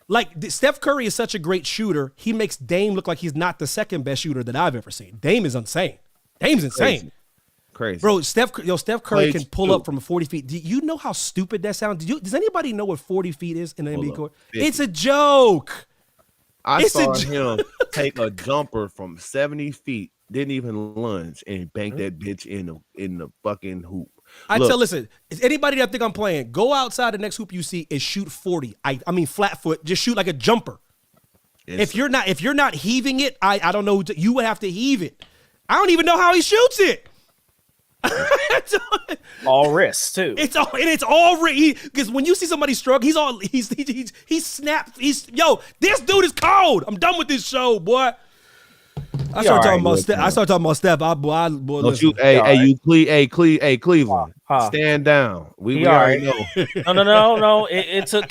Like, Steph Curry is such a great shooter. He makes Dame look like he's not the second best shooter that I've ever seen. Dame is insane. Dame's insane. Crazy. Bro, Steph Curry can pull up from 40 feet. Do you know how stupid that sounds? Does anybody know what 40 feet is in the NBA court? 50. It's a joke. I saw him take a jumper from 70 feet, didn't even lunge, and bank that bitch in the fucking hoop. Listen, is anybody that think I'm playing, go outside the next hoop you see and shoot 40. I mean flat foot, just shoot like a jumper. If you're not heaving it, I don't know. You would have to heave it. I don't even know how he shoots it. All wrists too. It's all because when you see somebody struggle, he snapped. This dude is cold. I'm done with this show, boy. I started talking about Steph. Cleveland. Stand down. We already know. No. It took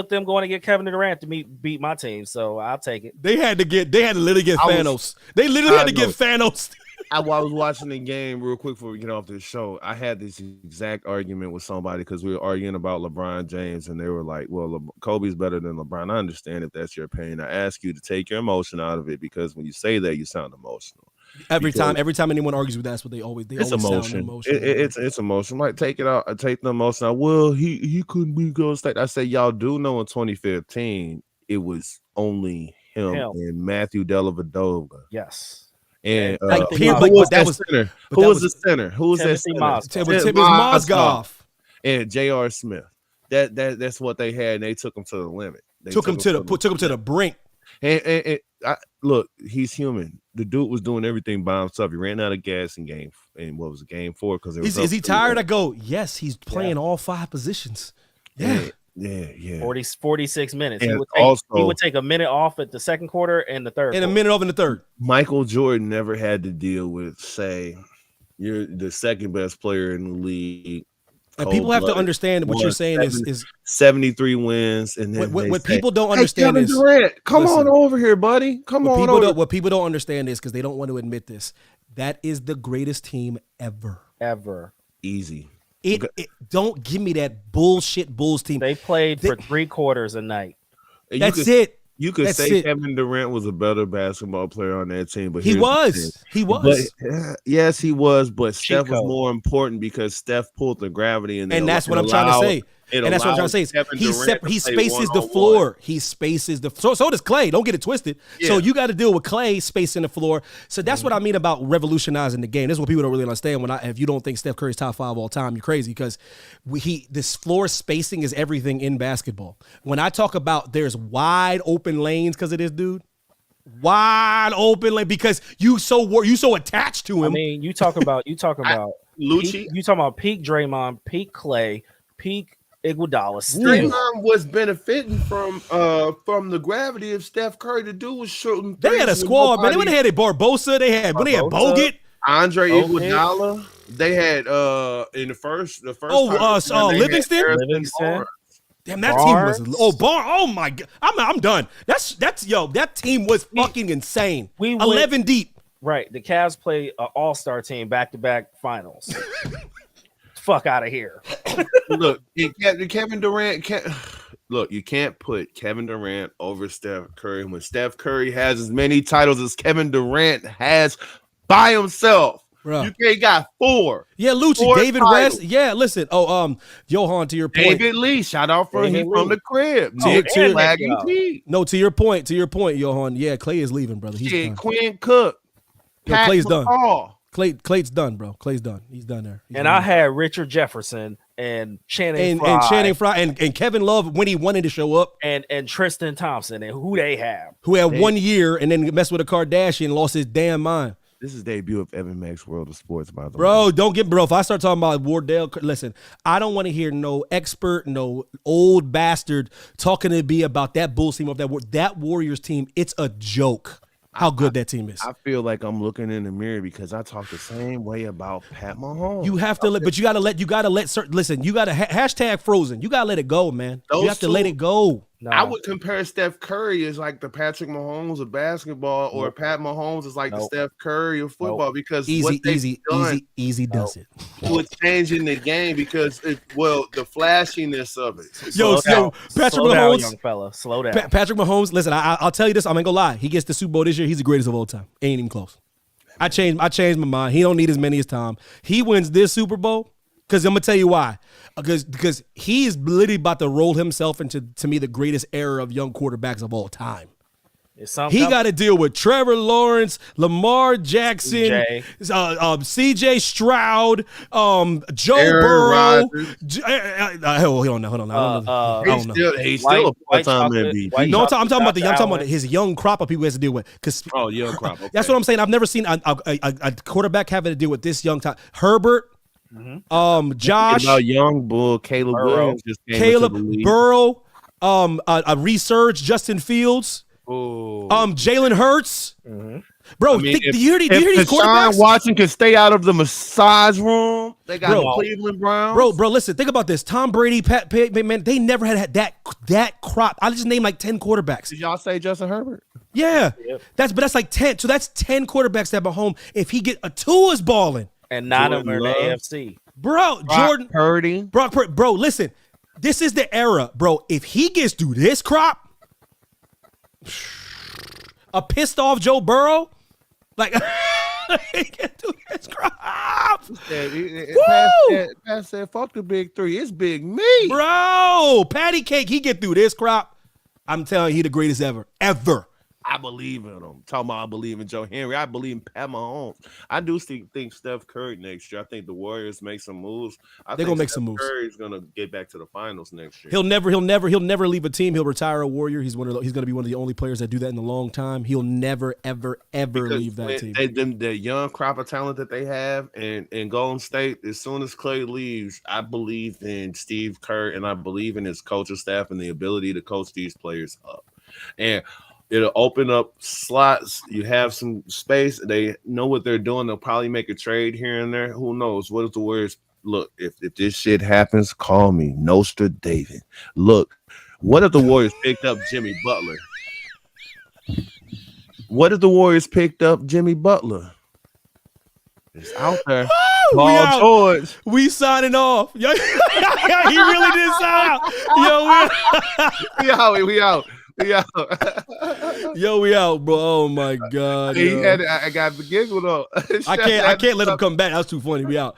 them going to get Kevin Durant to beat my team. So I'll take it. They had to literally get Thanos. They literally had to get Thanos. I was watching the game real quick before we get off this show. I had this exact argument with somebody because we were arguing about LeBron James, and they were like, "Well, Kobe's better than LeBron." I understand if that's your opinion. I ask you to take your emotion out of it because when you say that, you sound emotional. Every time anyone argues with that, that's what they always emotion. sound emotional. It's emotion. Like take it out. Take the emotion out. Well, he couldn't be Golden State. I say y'all do know in 2015 it was only him. And Matthew Dellavedova. Yes. And who was the center? Who was that center? It was Mozgov and J.R. Smith. That's what they had, and they took him to the limit. They took him to the brink. And look, he's human. The dude was doing everything by himself. He ran out of gas in game 4 because is he tired? I go, yes, he's playing all 5 positions. Yeah. 46 minutes. And he would take a minute off at the second quarter and the third. And a minute off in the third. Michael Jordan never had to deal with, say, you're the second best player in the league. And people have to understand what you're saying is 73 wins. And what people don't understand is Durant, come on over here, buddy. What people don't understand is because they don't want to admit this. That is the greatest team ever. Easy. It don't give me that bullshit Bulls team. They played for 3 quarters a night. That's it. You could say Kevin Durant was a better basketball player on that team, but he was. But, yes, he was. But Steph was more important because Steph pulled the gravity, and that's what I'm trying to say. And that's what I'm trying to say. He spaces the floor. He spaces the floor. So does Clay. Don't get it twisted. Yeah. So you got to deal with Clay spacing the floor. So that's what I mean about revolutionizing the game. This is what people don't really understand. If you don't think Steph Curry's top 5 all time, you're crazy because this floor spacing is everything in basketball. When I talk about there's wide open lanes because of this dude. Wide open lane because you so attached to him. I mean, you talking about Lucci. You talking about peak Draymond, peak Clay, peak Iguodala. Draymond was benefiting from the gravity of Steph Curry. The dude was shooting. They had a squad, man. When they had Barbosa, they had Bogut, Andre Iguodala. They had in the first. Livingston. Damn, that Barnes. Team was oh my god. I'm done. That team was fucking insane. 11 deep. Right. The Cavs played an all-star team back-to-back finals. Fuck out of here. Look, Kevin Durant look, you can't put Kevin Durant over Steph Curry when Steph Curry has as many titles as Kevin Durant has by himself. Bro. You got 4. Yeah, Lucci, David titles. West. Yeah, listen. Johan, to your point. David Lee, shout out from the crib. To your point, Johan. Yeah, Clay is leaving, brother. He's done. Quinn Cook. Clay's done. Clay's done, bro. Clay's done. He's done there. I had Richard Jefferson and Channing Frye and Kevin Love when he wanted to show up, and Tristan Thompson and who had 1 year and then messed with a Kardashian and lost his damn mind. This is the debut of Evan Mack's World of Sports, by the way. Bro, if I start talking about Wardell, listen, I don't want to hear no expert, no old bastard talking to me about that Bulls team of that Warriors team. It's a joke how good that team is. I feel like I'm looking in the mirror because I talk the same way about Pat Mahomes. You have to listen, you got to hashtag frozen. You got to let it go, man. You have to let it go. No. I would compare Steph Curry as like the Patrick Mahomes of basketball, or Pat Mahomes is like the Steph Curry of football because easy does it. With changing the game because the flashiness of it. Patrick Mahomes, young fella, slow down. Patrick Mahomes, listen, I'll tell you this, I'm ain't gonna lie. He gets the Super Bowl this year. He's the greatest of all time. Ain't even close. I changed my mind. He don't need as many as Tom. He wins this Super Bowl. Because I'm going to tell you why. Because he is literally about to roll himself into, to me, the greatest era of young quarterbacks of all time. He got to deal with Trevor Lawrence, Lamar Jackson, CJ Stroud, Joe Burrow. Hold on. He's still a part-time MVP. No, I'm talking about his young crop of people he has to deal with. Young crop. Okay. That's what I'm saying. I've never seen a quarterback having to deal with this young time. Herbert. Mm-hmm. Josh, about young bull, Caleb Williams just came into the league. Burrow, a resurge, Justin Fields, Jalen Hurts, bro. Do you hear these quarterbacks? Deshaun Watson can stay out of the massage room. They got the Cleveland Browns, bro. Listen, think about this. Tom Brady, Pat, man, they never had that crop. I just named like 10 quarterbacks. Did y'all say Justin Herbert? Yeah, Yep. that's like 10. So that's 10 quarterbacks that Mahomes. If he get a Tua's balling, And 9 of them are in the Jordan AFC. bro. Jordan, Purdy. Brock Purdy, bro. Listen, this is the era, bro. If he gets through this crop, a pissed off Joe Burrow, like he get through this crop, Pat said, "Fuck the big three. It's big me, bro. Patty cake. He get through this crop. I'm telling you, he the greatest ever. I believe in him. Talking about I believe in Joe Henry. I believe in Pat Mahomes. I do think Steph Curry next year. I think the Warriors make some moves. They're gonna make some moves. Curry's gonna get back to the finals next year. He'll never leave a team. He'll retire a Warrior. He's going to be one of the only players that do that in a long time. He'll never, ever leave that team. The young crop of talent that they have in Golden State, as soon as Clay leaves, I believe in Steve Kerr and I believe in his coaching staff and the ability to coach these players up. And it'll open up slots. You have some space. They know what they're doing. They'll probably make a trade here and there. Who knows? What if the Warriors look? If this shit happens, call me Nostra David. Look, what if the Warriors picked up Jimmy Butler? What if the Warriors picked up Jimmy Butler? It's out there. Paul George. We signing off. Yo, he really did sign out. Yo, We out. Yo, we out, bro. Oh my God. I got the giggle though. I can't let him come back. That was too funny. We out.